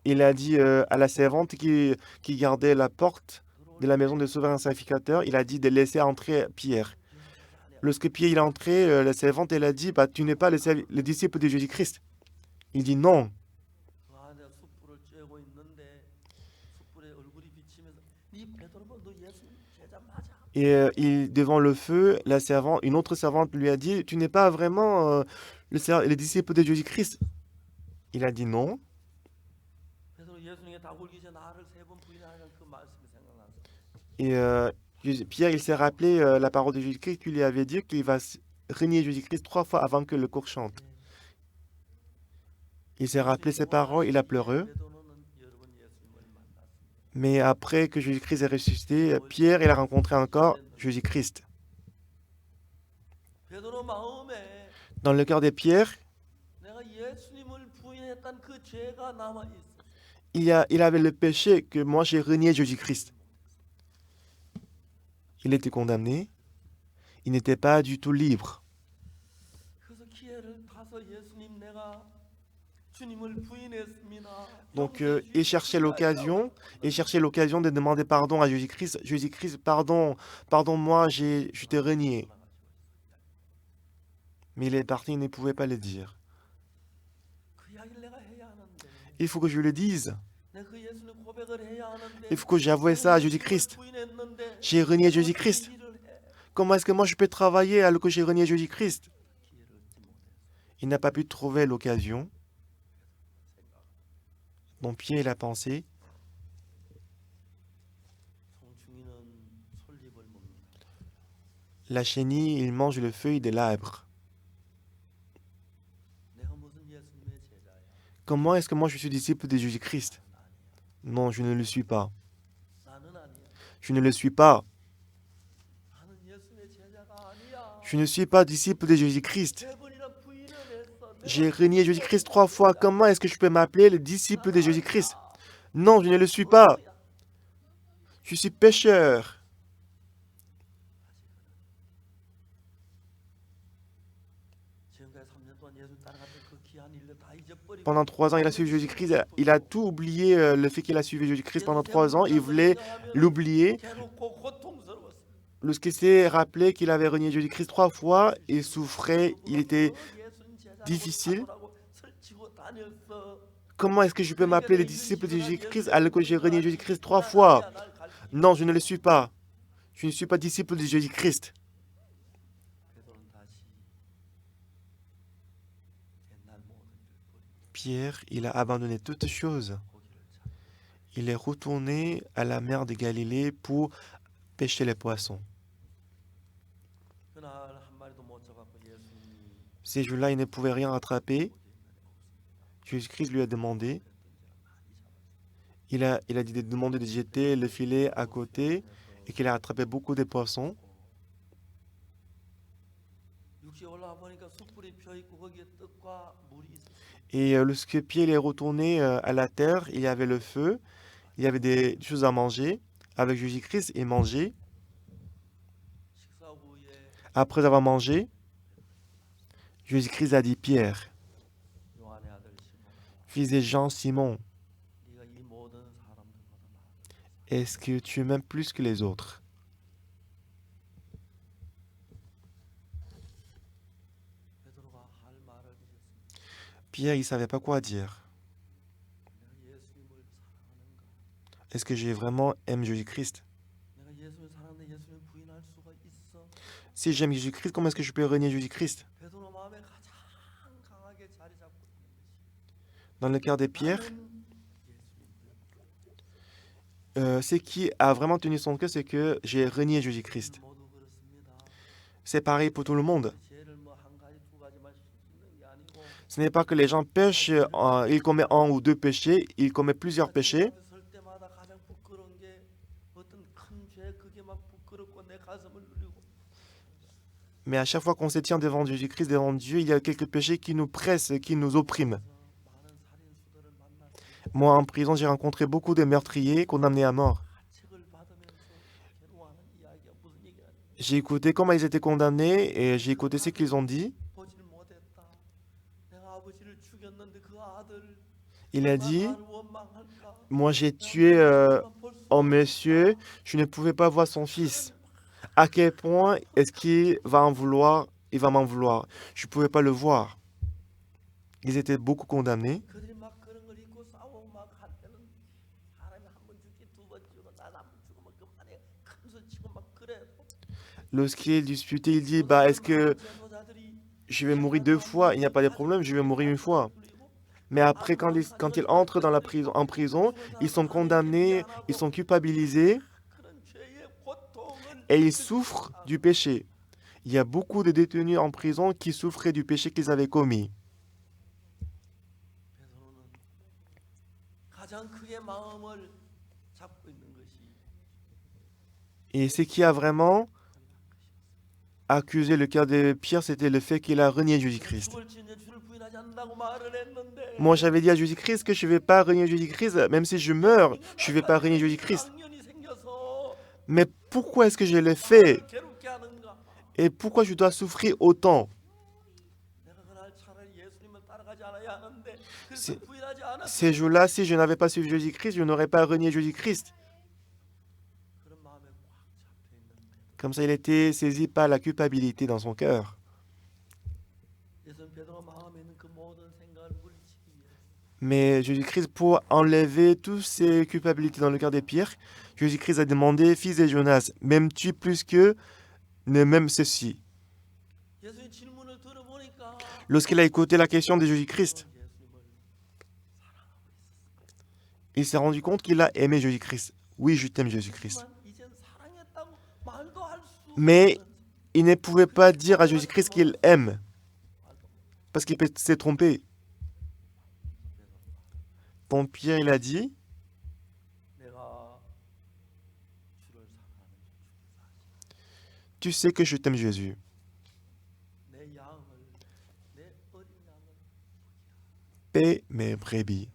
il a dit à la servante qui gardait la porte de la maison du souverain sacrificateur, il a dit de laisser entrer Pierre. Lorsque Pierre il est entré, la servante elle a dit, tu n'es pas le disciple de Jésus-Christ. Il dit non. 그 안에 숯불을 쬐고 있는데 숯불에 얼굴이 비치면서 네 베드로가 너 예수님 제자 맞아? Et devant le feu, une autre servante lui a dit, tu n'es pas vraiment le disciple de Jésus-Christ. Il a dit non. 베드로 예수님께 다 굴기 전에 나를 3번 부인하는 그 말씀이 생각났어요. Et Pierre, il s'est rappelé la parole de Jésus-Christ qui lui avait dit qu'il va renier Jésus-Christ 3 fois avant que le coq chante. Il s'est rappelé ces paroles, il a pleuré. 베드로는 여러분 예수님을 만났습니다. Mais après que Jésus-Christ est ressuscité, Pierre, il a rencontré encore Jésus-Christ. 베드로 마음에 Dans le cœur de Pierre, 내가 예수님을 부인했던 그 죄가 남아 있어. il avait le péché que moi j'ai renié Jésus-Christ. Il était condamné. Il n'était pas du tout libre. 그래서 기회를 타서 예수님 내가 주님을 부인했습니다. Donc il cherchait l'occasion de demander pardon à Jésus-Christ. Jésus-Christ, pardonne-moi, je t'ai renié. Mais il est parti, il ne pouvait pas le dire. 그 이야기를 내가 해야 하는데 Il faut que je le dise. 내가 그 예수님 고백을 해야 하는데 Il faut que j'avoue ça à Jésus-Christ. 부인했는데 J'ai renié Jésus-Christ. 일을 해. Comment est-ce que moi je peux travailler alors que j'ai renié Jésus-Christ? 기회를 얻지 못했어. Il n'a pas pu trouver l'occasion. Donc Pierre, il a pensé, 송충이는 솔잎을 먹는다. la chenille, il mange le feuille de l'arbre. 내가 무슨 예수님의 제자야? Comment est-ce que moi je suis disciple de Jésus-Christ? 나는 아니야. Non, je ne le suis pas. 나는 아니야. Je ne le suis pas. 나는 예수님의 제자가 아니야. Je ne suis pas disciple de Jésus-Christ. 세 번이나 부인을 했어. J'ai renié Jésus-Christ 3 fois. Comment est-ce que je peux m'appeler le disciple de Jésus-Christ? Non, je ne le suis pas. Je suis pécheur. Pendant 3 ans, il a suivi Jésus-Christ. Il a tout oublié, le fait qu'il a suivi Jésus-Christ pendant 3 ans. Il voulait l'oublier. Lorsqu'il s'est rappelé qu'il avait renié Jésus-Christ 3 fois, il souffrait, il était difficile. Comment est-ce que je peux m'appeler le disciple de Jésus-Christ alors que j'ai renié Jésus-Christ 3 fois? Non, je ne le suis pas. Je ne suis pas disciple de Jésus-Christ. Pierre, il a abandonné toutes choses. Il est retourné à la mer de Galilée pour pêcher les poissons. Ces jours-là, il ne pouvait rien rattraper. Jésus-Christ lui a demandé. Il a dit de demander de jeter le filet à côté et qu'il a rattrapé beaucoup de poissons. Et lorsque Pierre est retourné à la terre, il y avait le feu, il y avait des choses à manger. Avec Jésus-Christ, il mangeait. Après avoir mangé, Jésus-Christ a dit, Pierre, fils de Jean, Simon, est-ce que tu m'aimes plus que les autres? Pierre, il ne savait pas quoi dire. Est-ce que j'ai vraiment aimé Jésus-Christ? Si j'aime Jésus-Christ, comment est-ce que je peux renier Jésus-Christ? Dans le cœur de Pierre, ce qui a vraiment tenu son cœur, c'est que j'ai renié Jésus-Christ. C'est pareil pour tout le monde. Ce n'est pas que les gens pêchent, ils commettent 1 ou 2 péchés, ils commettent plusieurs péchés. Mais à chaque fois qu'on se tient devant Jésus-Christ, devant Dieu, il y a quelques péchés qui nous pressent, qui nous oppriment. Moi, en prison, j'ai rencontré beaucoup de meurtriers condamnés à mort. J'ai écouté comment ils étaient condamnés et j'ai écouté ce qu'ils ont dit. Il a dit, moi j'ai tué un monsieur, je ne pouvais pas voir son fils. À quel point est-ce qu'il va en vouloir? Il va m'en vouloir. Je ne pouvais pas le voir. Ils étaient beaucoup condamnés. Lorsqu'il disputait, il dit, est-ce que je vais mourir 2 fois? Il n'y a pas de problème, je vais mourir 1 fois. Mais après, quand ils entrent dans en prison, ils sont condamnés, ils sont culpabilisés et ils souffrent du péché. Il y a beaucoup de détenus en prison qui souffraient du péché qu'ils avaient commis. Et ce qui a vraiment accusé le cœur de Pierre, c'était le fait qu'il a renié Jésus-Christ. Moi, j'avais dit à Jésus-Christ que je ne vais pas renier Jésus-Christ, même si je meurs, je ne vais pas renier Jésus-Christ. Mais pourquoi est-ce que je l'ai fait? Et pourquoi je dois souffrir autant? Ces jours-là, si je n'avais pas suivi Jésus-Christ, je n'aurais pas renié Jésus-Christ. Comme ça, il était saisi par la culpabilité dans son cœur. Mais Jésus-Christ, pour enlever toutes ces culpabilités dans le cœur de Pierre, Jésus-Christ a demandé, fils de Jonas, m'aimes-tu plus que ne m'aime ceci? Lorsqu'il a écouté la question de Jésus-Christ, il s'est rendu compte qu'il a aimé Jésus-Christ. Oui, je t'aime Jésus-Christ. 하지만 이젠 사랑했다고 말도 할 수 Mais 없는 il ne pouvait pas dire à Jésus-Christ qu'il aime, parce qu'il s'est trompé. Donc Pierre, il a dit, 내가 주를 사랑하는 tu sais que je t'aime Jésus. 내 양을 내 어린 양을 Paie mes brebis.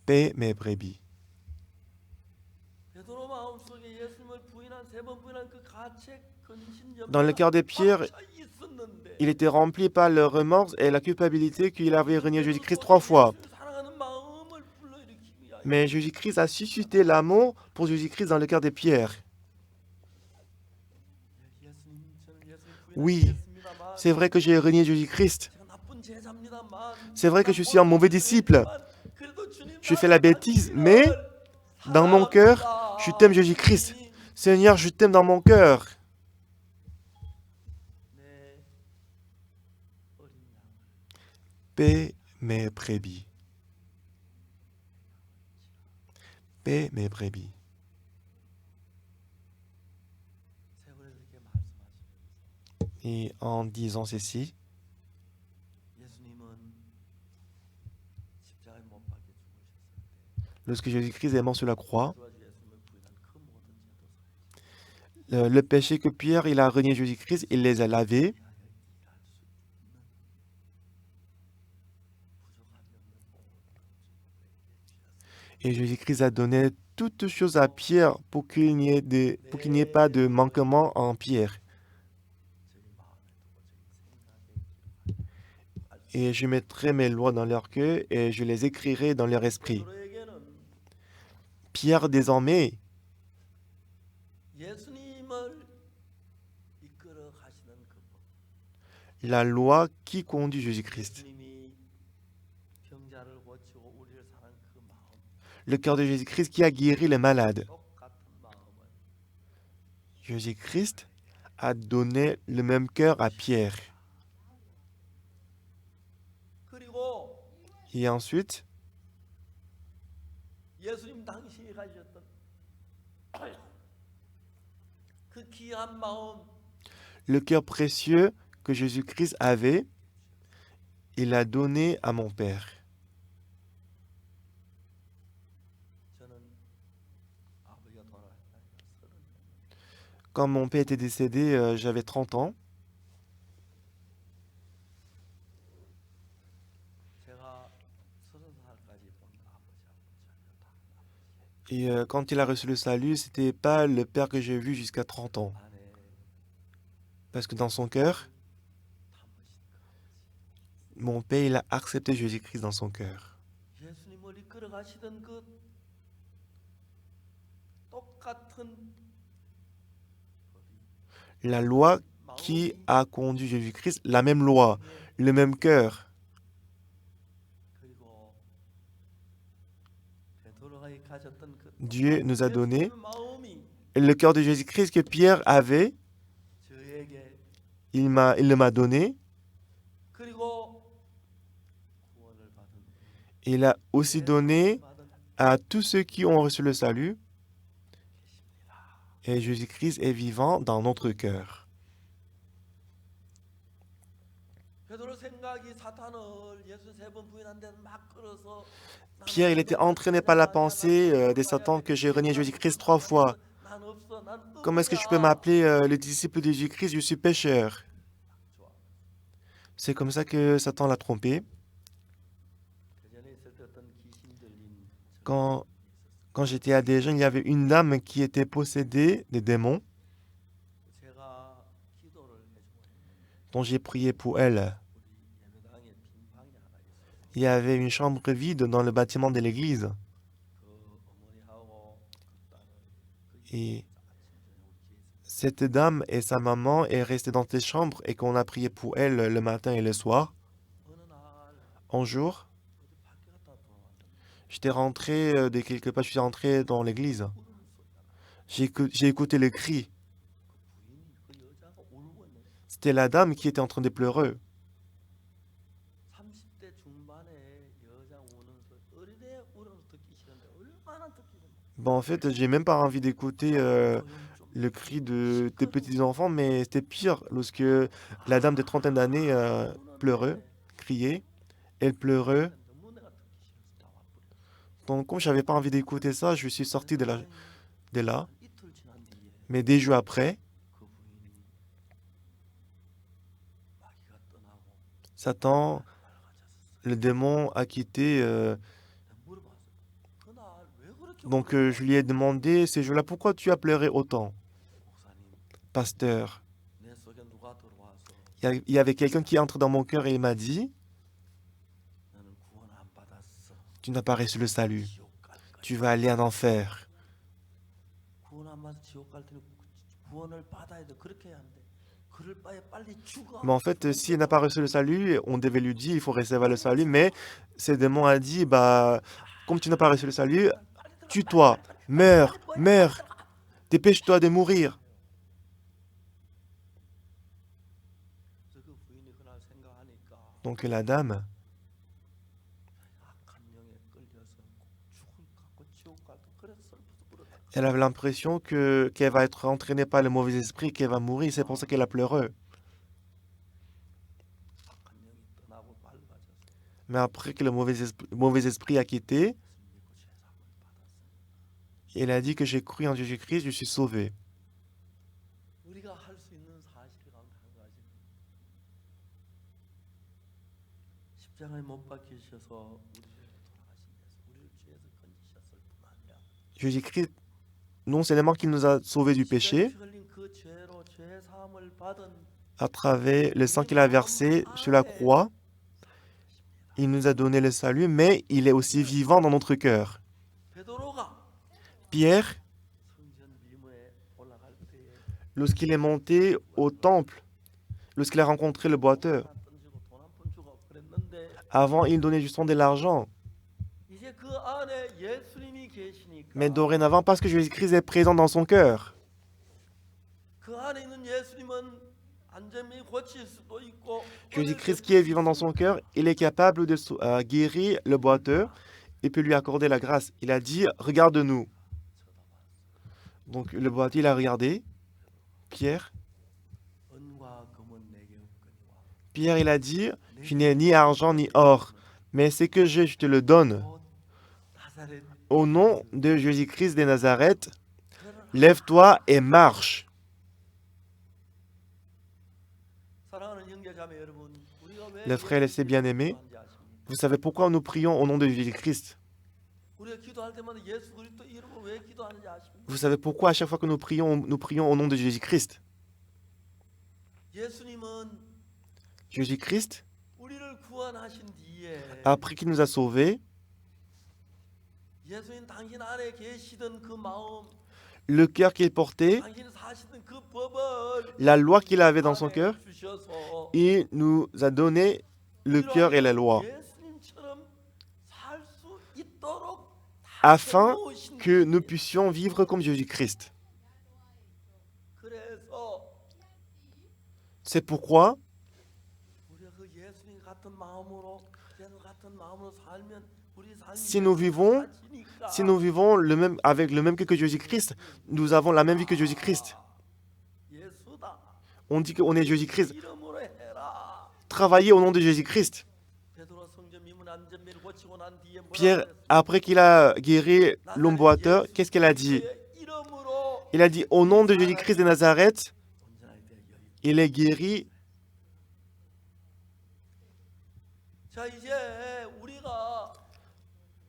Paie mes brebis. 베드로 마음속에 예수님을 부인한 세 번 부인한 그 가책 근심 Dans le cœur de Pierre, 넘쳐 있었는데 il était rempli par le remords et la culpabilité qu'il avait renié Jésus-Christ 3 fois. 예수님 사랑하는 마음을 불러일으키기 위하여 Mais Jésus-Christ a suscité l'amour pour Jésus-Christ dans le cœur de Pierre. 예수님 저는 예수님 Oui, 부인하겠습니다만 c'est vrai que j'ai renié Jésus-Christ. 제가 나쁜 제자입니다만 C'est vrai que je suis un mauvais disciple. Je fais la bêtise, mais dans mon cœur, je t'aime Jésus-Christ. Seigneur, je t'aime dans mon cœur. Paie mes brebis. Paie mes brebis. Et en disant ceci, lorsque Jésus-Christ est mort sur la croix, le péché que Pierre il a renié Jésus-Christ, il les a lavés. Et Jésus-Christ a donné toutes choses à Pierre pour qu'il n'y ait pas de manquement en Pierre. Et je mettrai mes lois dans leur cœur et je les écrirai dans leur esprit. Pierre, désormais, la loi qui conduit Jésus-Christ. Le cœur de Jésus-Christ qui a guéri les malades. Jésus-Christ a donné le même cœur à Pierre. Et ensuite, 예수님 당신이 가지셨던 그 귀한 마음 le cœur précieux que Jésus-Christ avait, il a donné à mon Père. 저는 아버지가 돌아가셨다. Quand mon père était décédé, j'avais 30 ans. 제가 30살까지 본 아버지하고 전혀 다 Et quand il a reçu le salut, c'était pas le Père que j'ai vu jusqu'à 30 ans. 안에 Parce que dans son cœur, mon Père, il a accepté Jésus-Christ dans son cœur. 예수님을 이끌어 가시던 그 똑같은 La loi qui a conduit Jésus-Christ, la même loi, le même cœur. 그리고 베드로가 가졌던 그 Dieu nous a donné 예수님의 마음이 le cœur de Jésus-Christ que Pierre avait, 저에게 il le m'a donné. 그리고 구원을 받은 Il a aussi donné à tous ceux qui ont reçu le salut. Et Jésus-Christ est vivant dans notre cœur. 베드로 생각이 사탄을 예수 세 번 부인한 데는 막 끌어서 Pierre, il était entraîné par la pensée de Satan que j'ai renié Jésus-Christ 3 fois. Comment est-ce que je peux m'appeler le disciple de Jésus-Christ? Je suis pécheur. C'est comme ça que Satan l'a trompé. Quand j'étais à des jeunes, il y avait une dame qui était possédée des démons, dont j'ai prié pour elle. Il y avait une chambre vide dans le bâtiment de l'église. Et cette dame et sa maman est restée dans cette chambre et qu'on a prié pour elle le matin et le soir. Un jour, j'étais rentré de quelque part, je suis rentré dans l'église. J'ai écouté le cri. C'était la dame qui était en train de pleurer. Bon, en fait, j'ai même pas envie d'écouter le cri des petits-enfants, mais c'était pire lorsque la dame de trentaine d'années 우는 pleurait, 왜 criait, elle pleurait. 그러니까 너무 내가 듣기 싫어서 나와버려. Donc, comme j'avais pas envie d'écouter ça, je suis sorti 다행히 de là. 한 이틀 지난 뒤에 Mais des jours après, 그 부인이 마귀가 떠나고 Satan, 밝아졌어요. le démon, a quitté. 내가 물어봤어요. 그날 왜 그렇게 Donc, je 울었냐고. lui ai demandé ces jours-là, pourquoi tu as pleuré autant, 목사님, pasteur? 내 속에 누가 들어와서 Il y avait quelqu'un qui entre dans mon cœur et il m'a dit, 너는 구원 안 받았어. tu n'as pas reçu le salut, 지옥 갈 거야. tu vas aller en enfer. 구원 안 받아서 지옥 갈 테니 구원을 받아야 돼. 그렇게 해야 한대. 그럴 바에 빨리 죽어. Mais en fait, s'il n'a pas reçu le salut, on devait lui dire, il faut recevoir le salut. Mais ce démon a dit, bah, comme tu n'as pas reçu le salut, tue-toi, meurs, meurs, dépêche-toi de mourir. 그래서 그 부인이 그날 생각하니까 Donc la dame, 악한 영에 끌려서 죽을 것 같고 지옥 갈까 그래서 슬퍼서 울었다. elle avait l'impression qu'elle va être entraînée par le mauvais esprit, qu'elle va mourir. C'est pour ça qu'elle a pleuré. 악한 영이 떠나고 밝아져서 Mais après que le mauvais esprit a quitté, 예수 믿고 죄사함을 받았어요. elle a dit que j'ai cru en Jésus-Christ, je suis sauvé. 우리가 할 수 있는 사실 가운데 한 가지는 십자가에 못 박히셔서 우리 죄를 돌아가신 예수, 우리를 죄에서 건지셨을 뿐 아니라 Jésus-Christ, non seulement qu'il nous a sauvés du péché, 십자가에 피 흘린 그 죄로 죄 사함을 받은 à travers le sang qu'il a versé sur la croix, il nous a donné le salut, mais il est aussi vivant dans notre cœur. 베드로가 Pierre, 성전 미모에 올라갈 때에 lorsqu'il est monté au temple, lorsqu'il a rencontré le boiteur, 하나 던지고 돈 한 푼 주고 그랬는데 avant il donnait juste de l'argent. 이제 그 안에 예수님이 계시니까 Mais dorénavant, parce que Jésus-Christ est présent dans son cœur, 그 안에 있는 예수님은 안전히 고칠 수도 있고 Jésus-Christ qui est vivant dans son cœur, il est capable de guérir le boiteur et peut lui accorder la grâce. Il a dit, regarde-nous. Donc le boiteur, il a regardé Pierre. 은과 금은 내게 없거니와 Pierre, il a dit, je n'ai ni argent ni or, mais ce que j'ai, je te le donne. 곧 나사렛 Au nom de Jésus-Christ de Nazareth, 그를 lève-toi et marche. 사랑하는 형제자매 여러분, 우리가 왜 Les frères et les sœurs bien-aimés, 기도하는지 아십니까? vous savez pourquoi nous prions au nom de Jésus-Christ? 우리가 기도할 때마다 예수 그리스도 이름으로 왜 기도하는지 아십니까? Vous savez pourquoi à chaque fois que nous prions au nom de Jésus-Christ? 예수님은 Jésus-Christ, 우리를 구원하신 뒤에 après qu'il nous a sauvés, 예수님 당신 안에 계시던 그 마음, le cœur qu'il portait, 당신이 사시던 그 법을 la loi qu'il avait dans son cœur, 주셔서 il nous a donné le cœur et la loi, 예수님처럼 살 수 있도록 afin 해놓으신 que nous 분이에요. puissions vivre comme Jésus-Christ. 그래서 C'est pourquoi, 우리가 그 예수님 같은 마음으로 예수 같은 마음으로 살면 우리 삶이 si nous vivons, 달라지니까. si nous vivons avec le même cœur que Jésus-Christ, nous avons la même vie que Jésus-Christ. 예수다. On dit qu'on est Jésus-Christ. 이름으로 해라. Travaillez au nom de Jésus-Christ. 베드로 성전 미문 안전미를 고치고 난 뒤에 뭐라 Pierre, 그랬어? après qu'il a guéri l'homme boiteur, qu'est-ce qu'il a dit? 예수의 이름으로 Il a dit, au nom de Jésus-Christ de Nazareth, 온전하게 되게 여기. il est guéri. 자 이제 우리가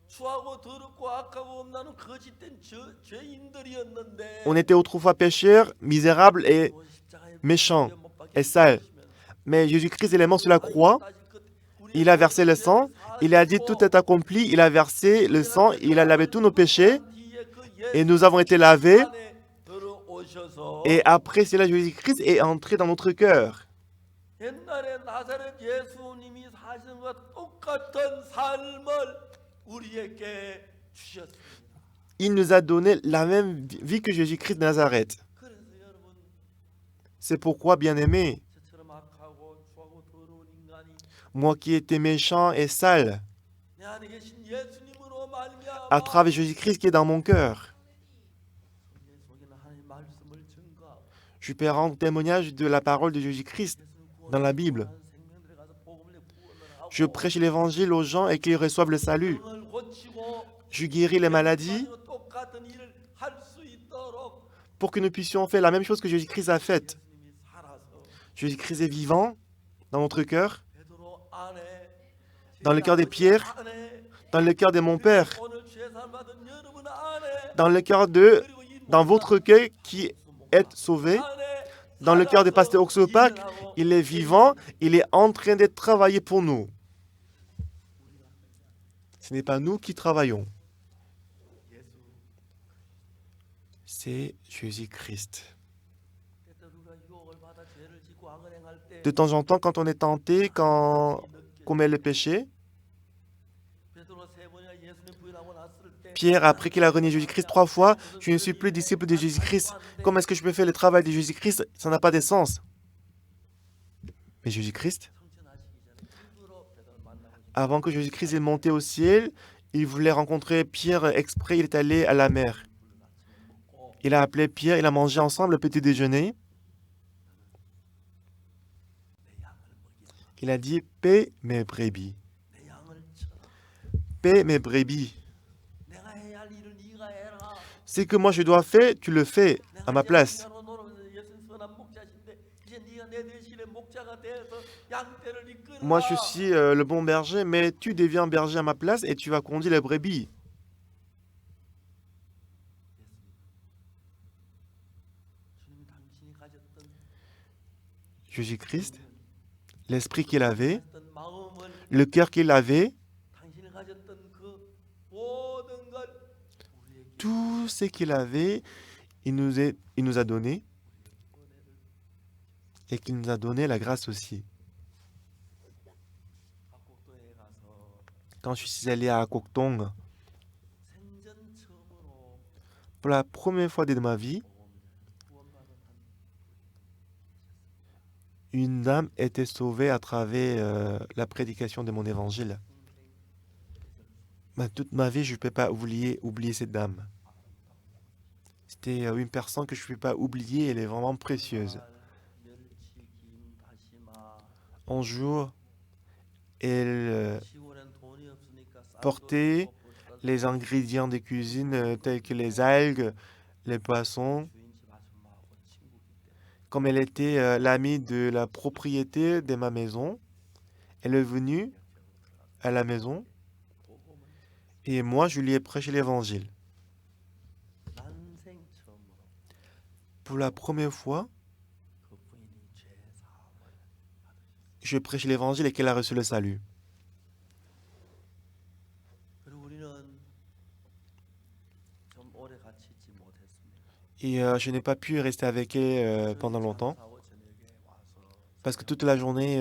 추하고 더럽고 악하고 없나는 거짓된 죄인들이었는데 On était autrefois pécheurs, misérables et 십자가에 méchants 못 박혀 et sales. 죽으시면 Mais Jésus-Christ est mort sur la croix. Il a versé le sang. Il a dit tout est accompli. Il a versé le sang. Il a lavé tous nos péchés. Et nous avons été lavés. Et après cela, Jésus-Christ est entré dans notre cœur. 옛날에 나사렛 예수님이 사시는 것과 똑같은 삶을 우리에게 주셨습니다. Il nous a donné la même vie que Jésus-Christ de Nazareth. 그래서 여러분 C'est pourquoi, bien-aimés, 저처럼 악하고 추하고 더러운 인간이 moi qui étais méchant et sale, 내 안에 계신 예수님으로 말미암아 à travers Jésus-Christ qui est dans mon cœur, Je peux rendre témoignage de la parole de Jésus-Christ 예수님 dans la 구원을 Bible. 받은 생명들에 가서 복음을 구원을 Je 하고 prêche l'évangile aux gens et qu'ils reçoivent le salut. 병을 고치고 Je guéris les maladies 예수님과 똑같은 일을 할 수 있도록 pour que nous puissions faire la même chose que Jésus-Christ a faite. 예수님이 살아서 Jésus-Christ est vivant dans notre cœur, 베드로 안에 dans le cœur des pierres, 안에 dans le cœur de mon Père, 오늘 죄산 받은 여러분 안에 dans le cœur de, 그리고 이 dans votre cœur qui est sauvé, dans le cœur de Pasteur Oxopak. Il est vivant, il est en train de travailler pour nous. Ce n'est pas nous qui travaillons, c'est Jésus-Christ. De temps en temps, quand on est tenté, quand on commet le péché, Pierre, après qu'il a renié Jésus-Christ 3 fois, je ne suis plus disciple de Jésus-Christ. Comment est-ce que je peux faire le travail de Jésus-Christ? Ça n'a pas de sens. Mais Jésus-Christ, avant que Jésus-Christ ait monté au ciel, il voulait rencontrer Pierre exprès, il est allé à la mer. Il a appelé Pierre, il a mangé ensemble le petit déjeuner. Il a dit, paie mes brebis. Paie mes brebis. Ce que moi je dois faire, tu le fais à ma place. Moi je suis le bon berger, mais tu deviens berger à ma place et tu vas conduire les brebis. Jésus-Christ, l'esprit qu'il avait, le cœur qu'il avait, tout ce qu'il avait, il nous a donné et qu'il nous a donné la grâce aussi. Quand je suis allé à Koktong, pour la première fois de ma vie, une dame était sauvée à travers la prédication de mon évangile. Toute ma vie, je ne peux pas oublier cette dame. C'était une personne que je ne peux pas oublier, elle est vraiment précieuse. Un jour, elle portait les ingrédients de cuisine tels que les algues, les poissons. Comme elle était l'amie de la propriété de ma maison, elle est venue à la maison et moi, je lui ai prêché l'évangile. Pour la première fois, je prêche l'évangile et qu'elle a reçu le salut. Et je n'ai pas pu rester avec elle pendant longtemps parce que toute la journée,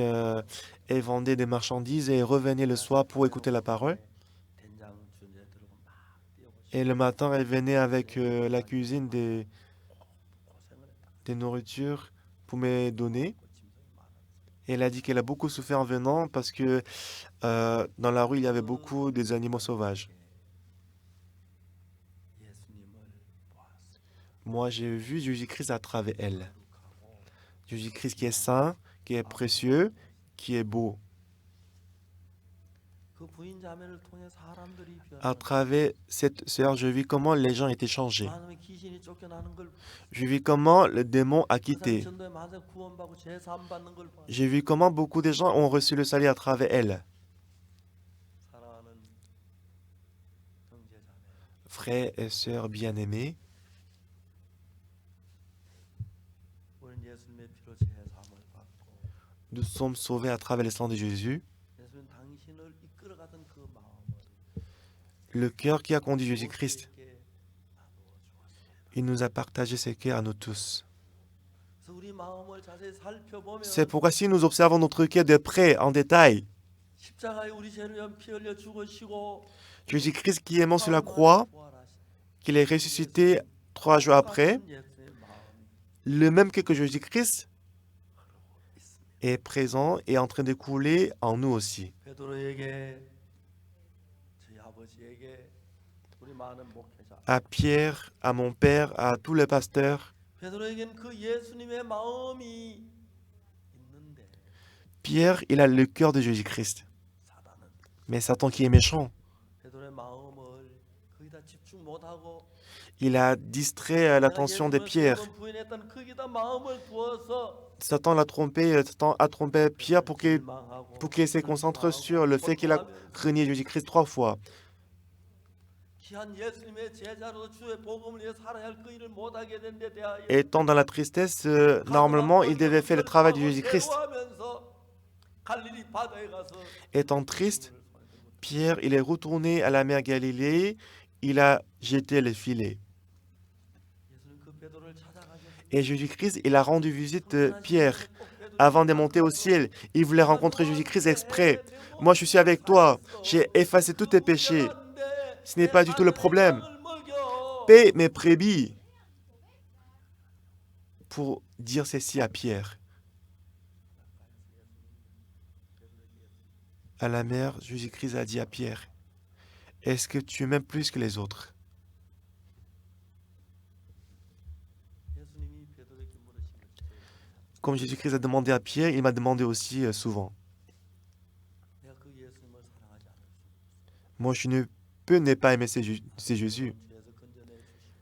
elle vendait des marchandises et revenait le soir pour écouter la parole. Et le matin, elle venait avec la cuisine des nourritures pour me donner. Et elle a dit qu'elle a beaucoup souffert en venant parce que dans la rue, il y avait beaucoup des animaux sauvages. Moi, j'ai vu Jésus-Christ à travers elle. Jésus-Christ qui est saint, qui est précieux, qui est beau. À travers cette sœur, je vis comment les gens étaient changés. Je vis comment le démon a quitté. J'ai vu comment beaucoup de gens ont reçu le salut à travers elle. Frères et sœurs bien-aimés, nous sommes sauvés à travers le sang de Jésus. Le cœur qui a conduit Jésus-Christ, il nous a partagé ses cœurs à nous tous. C'est pourquoi si nous observons notre cœur de près, en détail, Jésus-Christ qui est mort sur la croix, qu'il est ressuscité 3 jours après, le même cœur que Jésus-Christ est présent et en train de couler en nous aussi. À Pierre, à mon père, à tous les pasteurs, 베드로에겐 그 예수님의 마음이 있는데 Pierre, il a le cœur de Jésus-Christ. 사단은 Mais Satan qui est méchant, 베드로의 마음을 거의 다 집중 못하고 il a distrait 내가 l'attention de 예수님을 Pierre. 3번 부인했다는 거기다 마음을 두어서 Satan l'a trompé, Satan a trompé Pierre pour 실망하고 qu'il se concentre sur le fait qu'il a renié Jésus-Christ 3 fois. 귀한 예수님의 제자로 주의 복음을 위해 살아야 할 그 일을 못하게 된 데 대하여 Étant dans la tristesse, normalement, il devait faire le travail de Jésus-Christ. 갈릴리 바다에 가서 Étant triste, Pierre, il est retourné à la mer Galilée, il a jeté le filet. 예수님 그 베드로를 찾아가셔서 Et Jésus-Christ, il a rendu visite Pierre avant de monter au ciel. Il voulait rencontrer Jésus-Christ exprès. Moi, je suis avec toi. J'ai effacé tous tes péchés. Ce n'est pas du tout le problème. Paie mes brebis. Pour dire ceci à Pierre. À la mer, Jésus-Christ a dit à Pierre, est-ce que tu m'aimes plus que les autres? 예수님이 베드로에게 물으신 것이 Comme Jésus-Christ a demandé à Pierre, il m'a demandé aussi souvent. 내가 그 예수님을 사랑하지 않을 수 Moi, je ne peux ne pas aimer c'est Jésus. 죄에서 건져내 주시고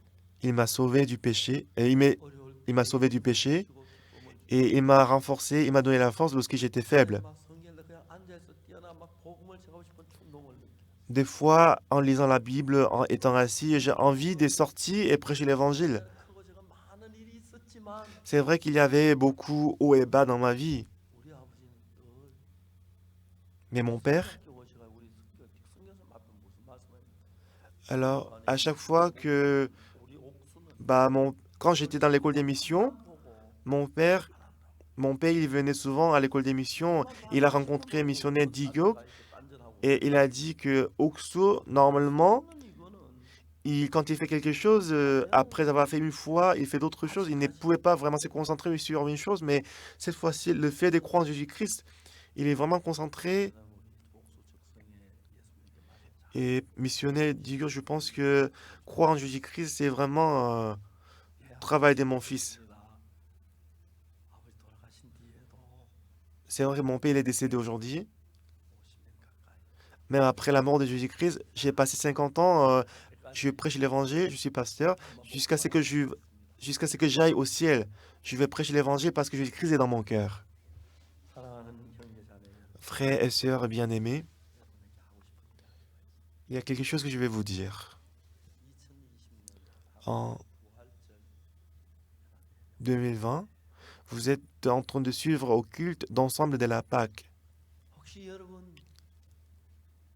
Il m'a sauvé du péché. Et 어려울 il m'a sauvé du péché. 주고 기쁨을 Et il m'a renforcé, il m'a donné la force lorsque j'étais faible. 막 성경에 그냥 앉아서 뛰어나 막 복음을 전하고 싶은 충동을 느껴. Des fois, en lisant la Bible, en étant assis, j'ai envie de sortir et prêcher l'évangile. 크고 작은 많은 일이 있었지만 C'est vrai qu'il y avait beaucoup haut et bas dans ma vie. 우리 아버지는 늘 Mais mon père, 학교 오셔가 우리 성경서 앞에 무슨 말씀을 alors, à chaque fois que, 우리 옥수는 quand j'étais dans l'école des missions, 보고 mon père, il venait souvent à l'école des missions. Il a rencontré un missionnaire d'Igo et il a dit que Okso, normalement, quand il fait quelque chose, après avoir fait une fois, il fait d'autres choses. Il ne pouvait pas vraiment se concentrer sur une chose, mais cette fois-ci, le fait de croire en Jésus-Christ, il est vraiment concentré. Et missionnaire d'Igo, je pense que croire en Jésus-Christ, c'est vraiment un travail de mon fils. 아버지 돌아가신 뒤에도 C'est vrai que mon père il est décédé aujourd'hui. 50년 가까이 Même après la mort de Jésus-Christ, j'ai passé 50 ans, je prêche l'évangile, je suis pasteur, jusqu'à ce que j'aille au ciel. Je vais prêcher l'évangile parce que Jésus-Christ est dans mon cœur. 사랑하는 형제 자매 Frères et sœurs bien-aimés, 여러분에게 하고 싶은 이야기가 il y a quelque chose que je vais vous dire. 2020년 En 부활절 2020, vous êtes en train de suivre au culte d'ensemble de la Pâque. 혹시 여러분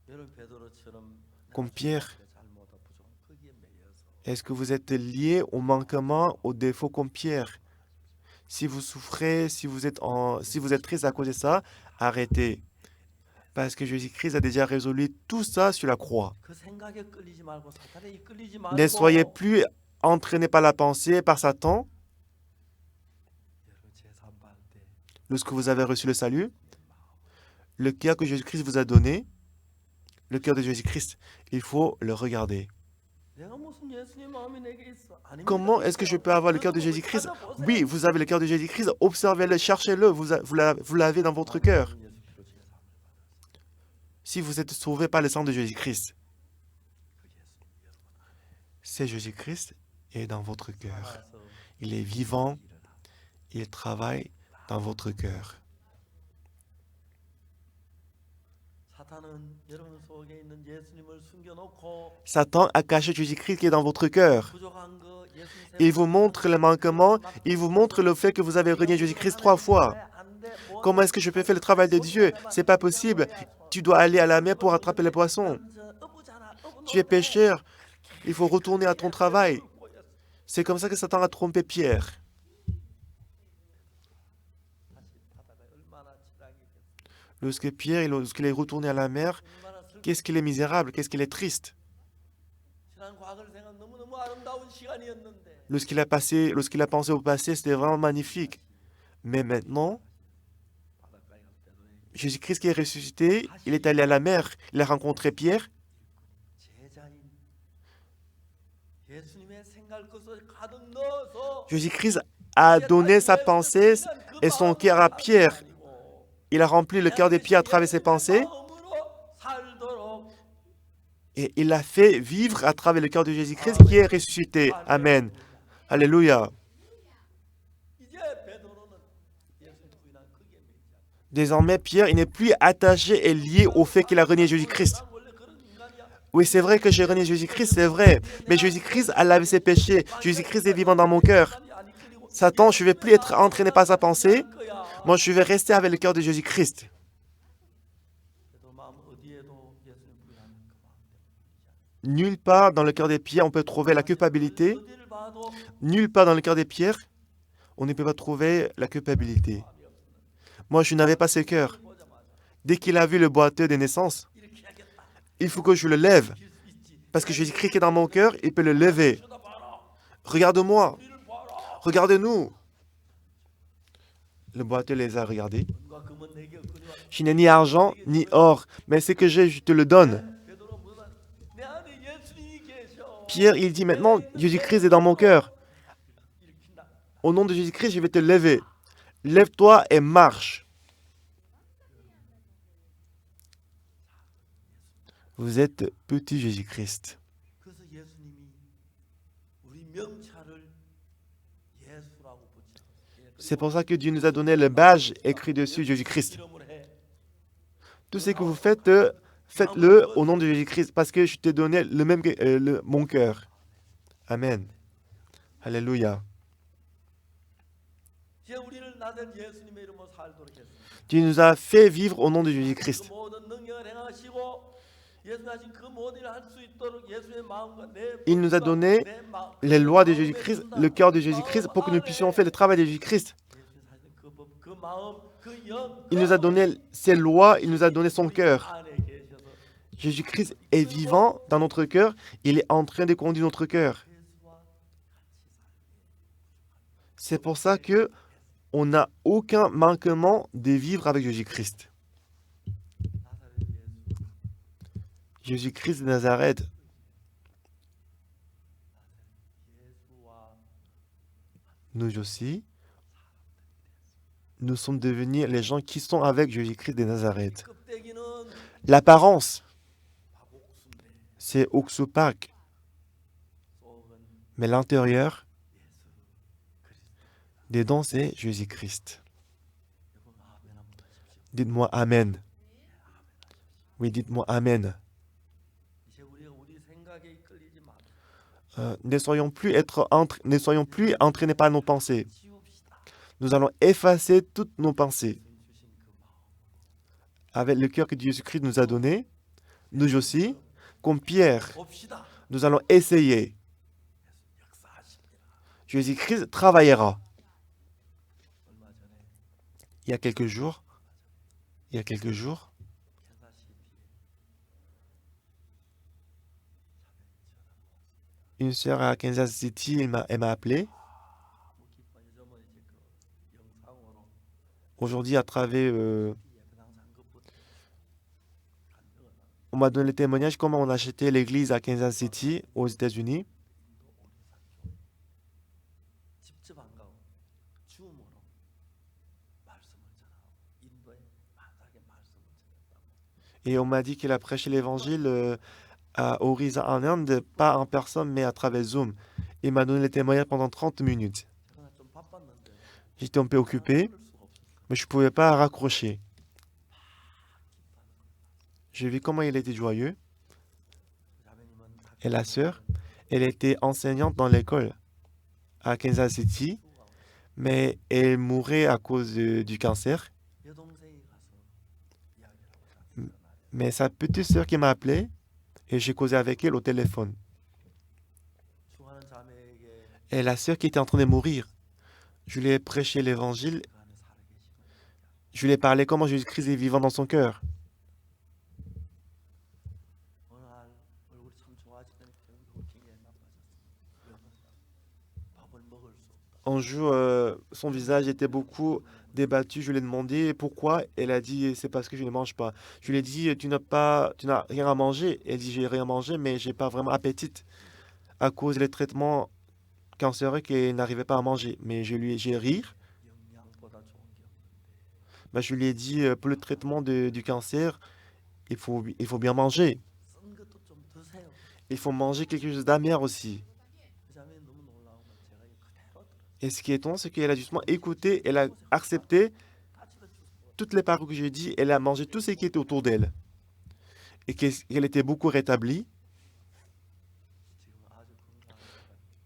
베드로처럼 Comme Pierre, 잘못하고 부족한 거기에 매여서 est-ce que vous êtes lié au manquement, au défaut comme Pierre? Si vous souffrez, si vous êtes triste à cause de ça, arrêtez. Parce que Jésus-Christ a déjà résolu tout ça sur la croix. 그 생각에 끌리지 말고 사탄에 이끌리지 Ne soyez 말고 plus entraînés par la pensée, par Satan. 여러분 제3발 때 Lorsque vous avez reçu le salut, le cœur que Jésus-Christ vous a donné, le cœur de Jésus-Christ, il faut le regarder. 내가 무슨 예수님 마음이 내게 있어? 아닙니다. Comment est-ce que je peux avoir le cœur de Jésus-Christ? Oui, vous avez le cœur de Jésus-Christ, observez-le, cherchez-le, vous l'avez dans votre cœur. 예수 피로 제3을 받았어. Si vous êtes sauvé par le sang de Jésus-Christ, 그 예수님 여러분 c'est Jésus-Christ est dans votre cœur. 알아서 Il est vivant, 일어나. il travaille dans votre cœur. 사탄은 여러분 속에 있는 예수님을 숨겨놓고 Satan a caché Jésus-Christ qui est dans votre cœur. 부족한 거 예수님 Il vous montre le manquement, il vous montre le fait que vous avez renié Jésus-Christ 3 fois. Comment est-ce que je peux faire le travail de Dieu? C'est pas possible. Tu dois aller à la mer pour attraper les poissons. Tu es pécheur. Il faut retourner à ton travail. C'est comme ça que Satan a trompé Pierre. Lorsque Pierre, lorsqu'il est retourné à la mer, qu'est-ce qu'il est misérable, qu'est-ce qu'il est triste. Lorsqu'il a pensé au passé, c'était vraiment magnifique. Mais maintenant, Jésus-Christ qui est ressuscité, il est allé à la mer, il a rencontré Pierre. Jésus-Christ a donné sa pensée et son cœur à Pierre. Il a rempli le cœur de Pierre à travers ses pensées et il l'a fait vivre à travers le cœur de Jésus-Christ qui est ressuscité. Amen. Alléluia. Désormais, Pierre, il n'est plus attaché et lié au fait qu'il a renié Jésus-Christ. Oui, c'est vrai que j'ai renié Jésus-Christ, c'est vrai. Mais Jésus-Christ a lavé ses péchés. Jésus-Christ est vivant dans mon cœur. Satan, je ne vais plus être entraîné par sa pensée. Moi, je vais rester avec le cœur de Jésus-Christ. Nulle part dans le cœur des pierres, on peut trouver la culpabilité. Nulle part dans le cœur des pierres, on ne peut pas trouver la culpabilité. Moi, je n'avais pas ce cœur. Dès qu'il a vu le boiteux des naissances, il faut que je le lève. Parce que Jésus-Christ qui est dans mon cœur, il peut le lever. Regarde-moi. Regarde-nous. Le boiteux les a regardés. Je n'ai ni argent, ni or, mais ce que j'ai, je te le donne. Pierre, il dit maintenant, Jésus-Christ est dans mon cœur. Au nom de Jésus-Christ, je vais te lever. Lève-toi et marche. Vous êtes petit Jésus-Christ. C'est pour ça que Dieu nous a donné le badge écrit dessus Jésus-Christ. Tout ce que vous faites, faites-le au nom de Jésus-Christ, parce que je t'ai donné le même que mon cœur. Amen. Alléluia. Dieu nous a fait vivre au nom de Jésus-Christ. Il nous a donné les lois de Jésus-Christ, le cœur de Jésus-Christ, pour que nous puissions faire le travail de Jésus-Christ. Il nous a donné ses lois, il nous a donné son cœur. Jésus-Christ est vivant dans notre cœur, il est en train de conduire notre cœur. C'est pour ça que on n'a aucun manquement de vivre avec Jésus-Christ. Jésus-Christ de Nazareth. Nous aussi, nous sommes devenus les gens qui sont avec Jésus-Christ de Nazareth. L'apparence, c'est Oxupak. Mais l'intérieur, dedans, c'est Jésus-Christ. Dites-moi Amen. Oui, dites-moi Amen. Ne soyons plus entraînés par nos pensées. Nous allons effacer toutes nos pensées. Avec le cœur que Jésus-Christ nous a donné, nous aussi, comme Pierre, nous allons essayer. Jésus-Christ travaillera. Il y a quelques jours, une sœur à Kansas City, elle m'a appelé. Aujourd'hui, à travers... on m'a donné le témoignage comment on a acheté l'église à Kansas City, aux États-Unis. Et on m'a dit qu'il a prêché l'évangile à Horizon en Inde, pas en personne, mais à travers Zoom. Il m'a donné le témoignage pendant 30 minutes. J'étais un peu occupé, mais je ne pouvais pas raccrocher. J'ai vu comment il était joyeux. Et la sœur, elle était enseignante dans l'école à Kansas City, mais elle mourait à cause du cancer. Mais sa petite sœur qui m'a appelé, et j'ai causé avec elle au téléphone. Et la sœur qui était en train de mourir, je lui ai prêché l'évangile. Je lui ai parlé comment Jésus-Christ est vivant dans son cœur. Un jour, son visage était beaucoup débattu. Je lui ai demandé pourquoi. Elle a dit, c'est parce que je ne mange pas. Je lui ai dit, tu n'as rien à manger. Elle dit, j'ai rien mangé, mais j'ai pas vraiment appétit à cause des traitements cancéreux qui n'arrivait pas à manger. Mais j'ai ri. 영양보다 좋은 게 없는데 Je lui ai dit, pour le traitement du cancer, il faut bien manger. 쓴 것도 좀 드세요. Il faut manger quelque chose d'amer aussi. 그 자매는 너무 놀라운 건 제가 이 그대로 들었어요. Et ce qui est étonnant, c'est qu'elle a justement écouté, elle a accepté 다 집어주고 toutes les paroles que j'ai dit, elle a mangé tout ce qui était autour d'elle. Et qu'elle était beaucoup rétablie. 지금 아주 건강하니까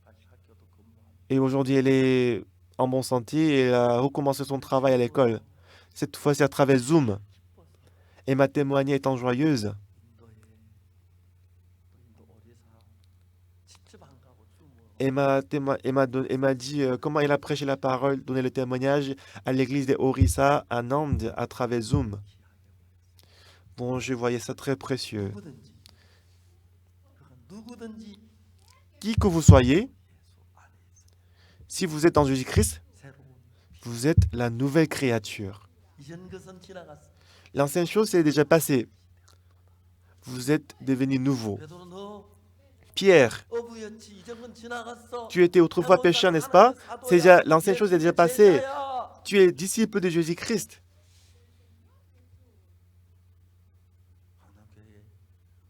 다시 학교도 근무하고 Et aujourd'hui, elle est en bonne santé et elle a recommencé son travail à l'école. Cette fois-ci à travers Zoom. 기뻤어요. Et m'a témoigné étant joyeuse. 인도에 또 인도 어디사 직접 안 가고 줌으로 Elle m'a dit comment elle a prêché la parole, donné le témoignage à l'église des Orissa à Inde à travers Zoom. 귀하게 보였어요. Bon, je voyais ça très précieux. 누구든지 그건 누구든지 Qui que vous soyez, 예수 안에 있어요. si vous êtes en Jésus-Christ, 새로운 vous êtes la nouvelle créature. 이전 것은 지나갔어. L'ancienne chose c'est déjà passé. Vous êtes devenu nouveau. 베드로 너 Pierre, 어부였지 이전 건 지나갔어. tu étais autrefois pécheur, n'est-ce pas? C'est déjà, l'ancienne chose est déjà passée. Tu es disciple de Jésus-Christ.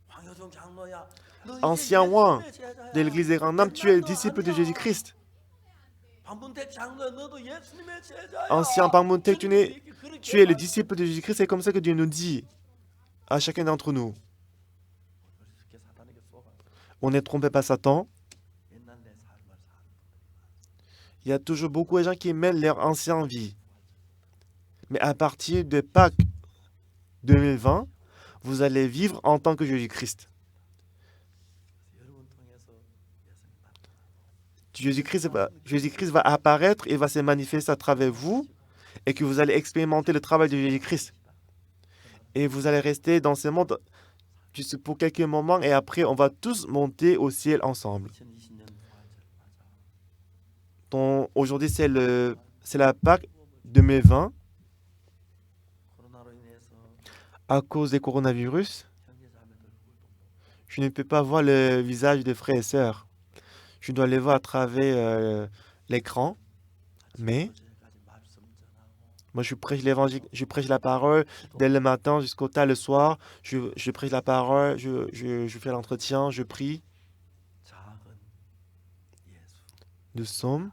황효종 장로야. 너 이제 Ancien roi 예수님의 제자야. de l'église des grands hommes, tu es disciple de Jésus-Christ. 방문택 장로야 너도 예수님의 제자야. Ancien Pangmuntek, tu 주님이 그렇게 es le 말씀- disciple de Jésus-Christ. C'est comme ça que Dieu nous dit à chacun d'entre nous. 어리석게 사탄에게 속아 On ne trompe pas Satan. 옛날 내 삶을 사는 분들이 Il y a toujours beaucoup de gens qui mènent leur ancienne vie. Mais à partir de Pâques 2020, vous allez vivre en tant que Jésus-Christ. 많아서 여러분 통해서 예수님 나타나고 Jésus-Christ va apparaître et va se manifester à travers vous et que vous allez expérimenter le travail de Jésus-Christ. Et vous allez rester dans ce monde juste pour quelques moments et après on va tous monter au ciel ensemble. 2020년 부활절 맞아. Aujourd'hui c'est la Pâques 2020 코로나로 인해서 à cause des coronavirus. 형제 자매들 얼굴도 못 Je ne peux pas voir le visage des frères et sœurs. Je dois les voir à travers l'écran. Mais 어제까지 말씀 전하고 moi, je prêche l'évangile, je prêche la parole dès le matin jusqu'au tard le soir. Je prêche la parole, je fais l'entretien, je prie. 작은 예수 Nous sommes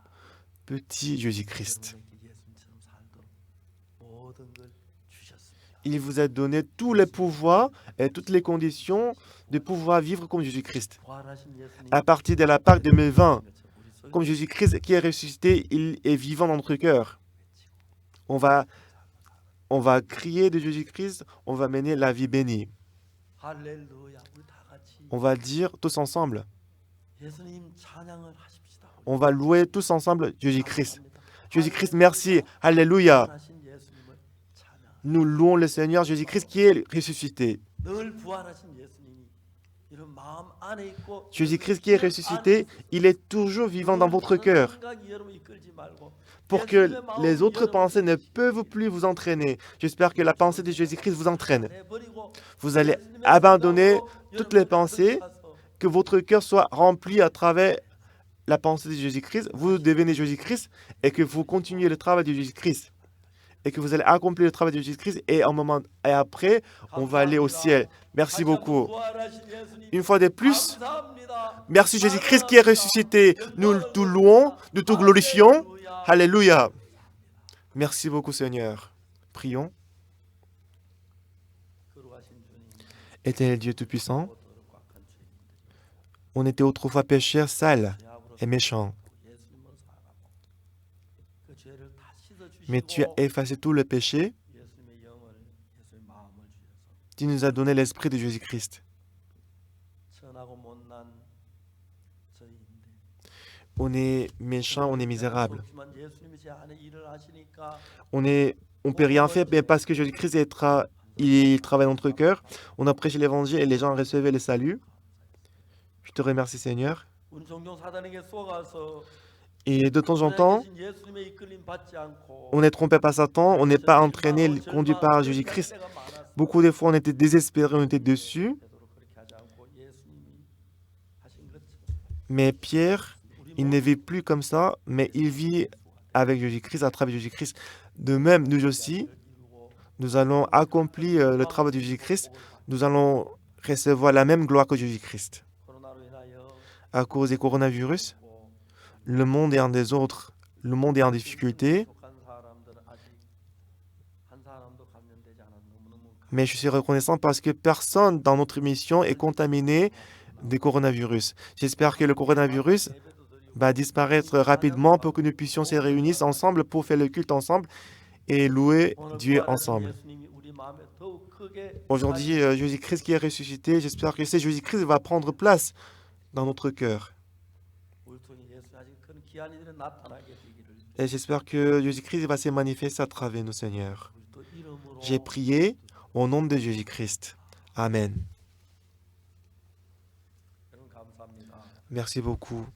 petits Jésus-Christ. 여러분에게 예수님처럼 살도록 모든 걸 주셨습니다. Il vous a donné tous les pouvoirs et toutes les conditions de pouvoir vivre comme Jésus-Christ. 부활하신 예수님 À partir de la Pâque 2020, 우리 속에 comme Jésus-Christ qui est ressuscité, il est vivant dans notre cœur. On va crier de Jésus-Christ, on va mener la vie bénie. 할렐루야 우리 다 같이 On va dire tous ensemble. 예수님 찬양을 하십시다. On va louer tous ensemble Jésus-Christ. 감사합니다. Jésus-Christ, merci. Alléluia. 부활하신 예수님을 찬양. Nous louons le Seigneur Jésus-Christ qui est ressuscité. 늘 부활하신 예수님이 이런 마음 안에 있고 Jésus-Christ qui est ressuscité, il est toujours vivant dans votre cœur. 생각이 여러분 이끌지 말고 Pour que les autres pensées ne peuvent plus vous entraîner. J'espère que la pensée de Jésus-Christ vous entraîne. 내버리고 Vous allez 예수님의 abandonner 생각으로 toutes les 여러분의 pensées, 가서 que votre cœur soit rempli à travers la pensée de Jésus-Christ. Vous devenez Jésus-Christ et que vous continuez le travail de Jésus-Christ. Et que vous allez accomplir le travail de Jésus-Christ et après, on va aller au ciel. Merci beaucoup. 부활하신 예수님 Une fois de plus, 감사합니다. merci Jésus-Christ qui est ressuscité. Nous tout louons, nous tout glorifions. Alléluia. Merci beaucoup Seigneur. Prions. 거룩하신 주님, Éternel Dieu Tout-Puissant, 도덕 악한 죄인들, on était autrefois pécheurs, sales 죄악으로 et méchants. 예수님으로 살아가고 그 죄를 다 Mais tu as 씻어주시고 effacé tout le péché. 예수님의 영을, 예수의 마음을 주셔서 Tu nous as donné l'esprit de Jésus-Christ. 천하고 못난 저희인데 On est méchants, on est misérables. 없지만 예수님이 제 안에 일을 하시니까 On peut rien faire, mais parce que Jésus-Christ il travaille dans notre cœur. On a prêché l'évangile et les gens ont reçu le salut. Je te remercie Seigneur. 우리 종종 사단에게 속아서 Et de temps en temps, 하나님 계신 예수님의 이끌림 받지 않고 on n'est trompé par Satan, on n'est pas entraîné, conduit par Jésus-Christ. Beaucoup de fois, on était désespérés, on était déçus. 되도록 그렇게 하지 않고 예수님이 하신 것처럼 Mais Pierre, 우리 Il ne vit plus comme ça, mais il vit avec Jésus-Christ, à travers Jésus-Christ. De même, nous aussi, nous allons accomplir le travail de Jésus-Christ. Nous allons recevoir la même gloire que Jésus-Christ. 코로나로 인하여 À cause des coronavirus, 뭐 le monde est en désordre, le monde est en difficulté, 속한 사람들은 아직 한 사람도 감염되지 않아서 너무너무 mais je suis reconnaissant parce que personne dans notre mission est contaminé des coronavirus. J'espère que le coronavirus 예배도 드리고 va disparaître rapidement pour que nous puissions se réunir ensemble pour faire le culte ensemble et louer 오늘 Dieu 부활하신 ensemble. 예수님이 우리 마음에 더욱 크게 Aujourd'hui, Jésus-Christ qui est ressuscité, j'espère que c'est Jésus-Christ va prendre place dans notre cœur. 우리 통해 예수 아직 그런 귀한 일이 나타나게 되기를 Et j'espère que Jésus-Christ va se manifester à travers nous, Seigneur. 우리 또 이름으로 J'ai prié au nom de Jésus-Christ. Amen. 여러분 감사합니다. Merci beaucoup.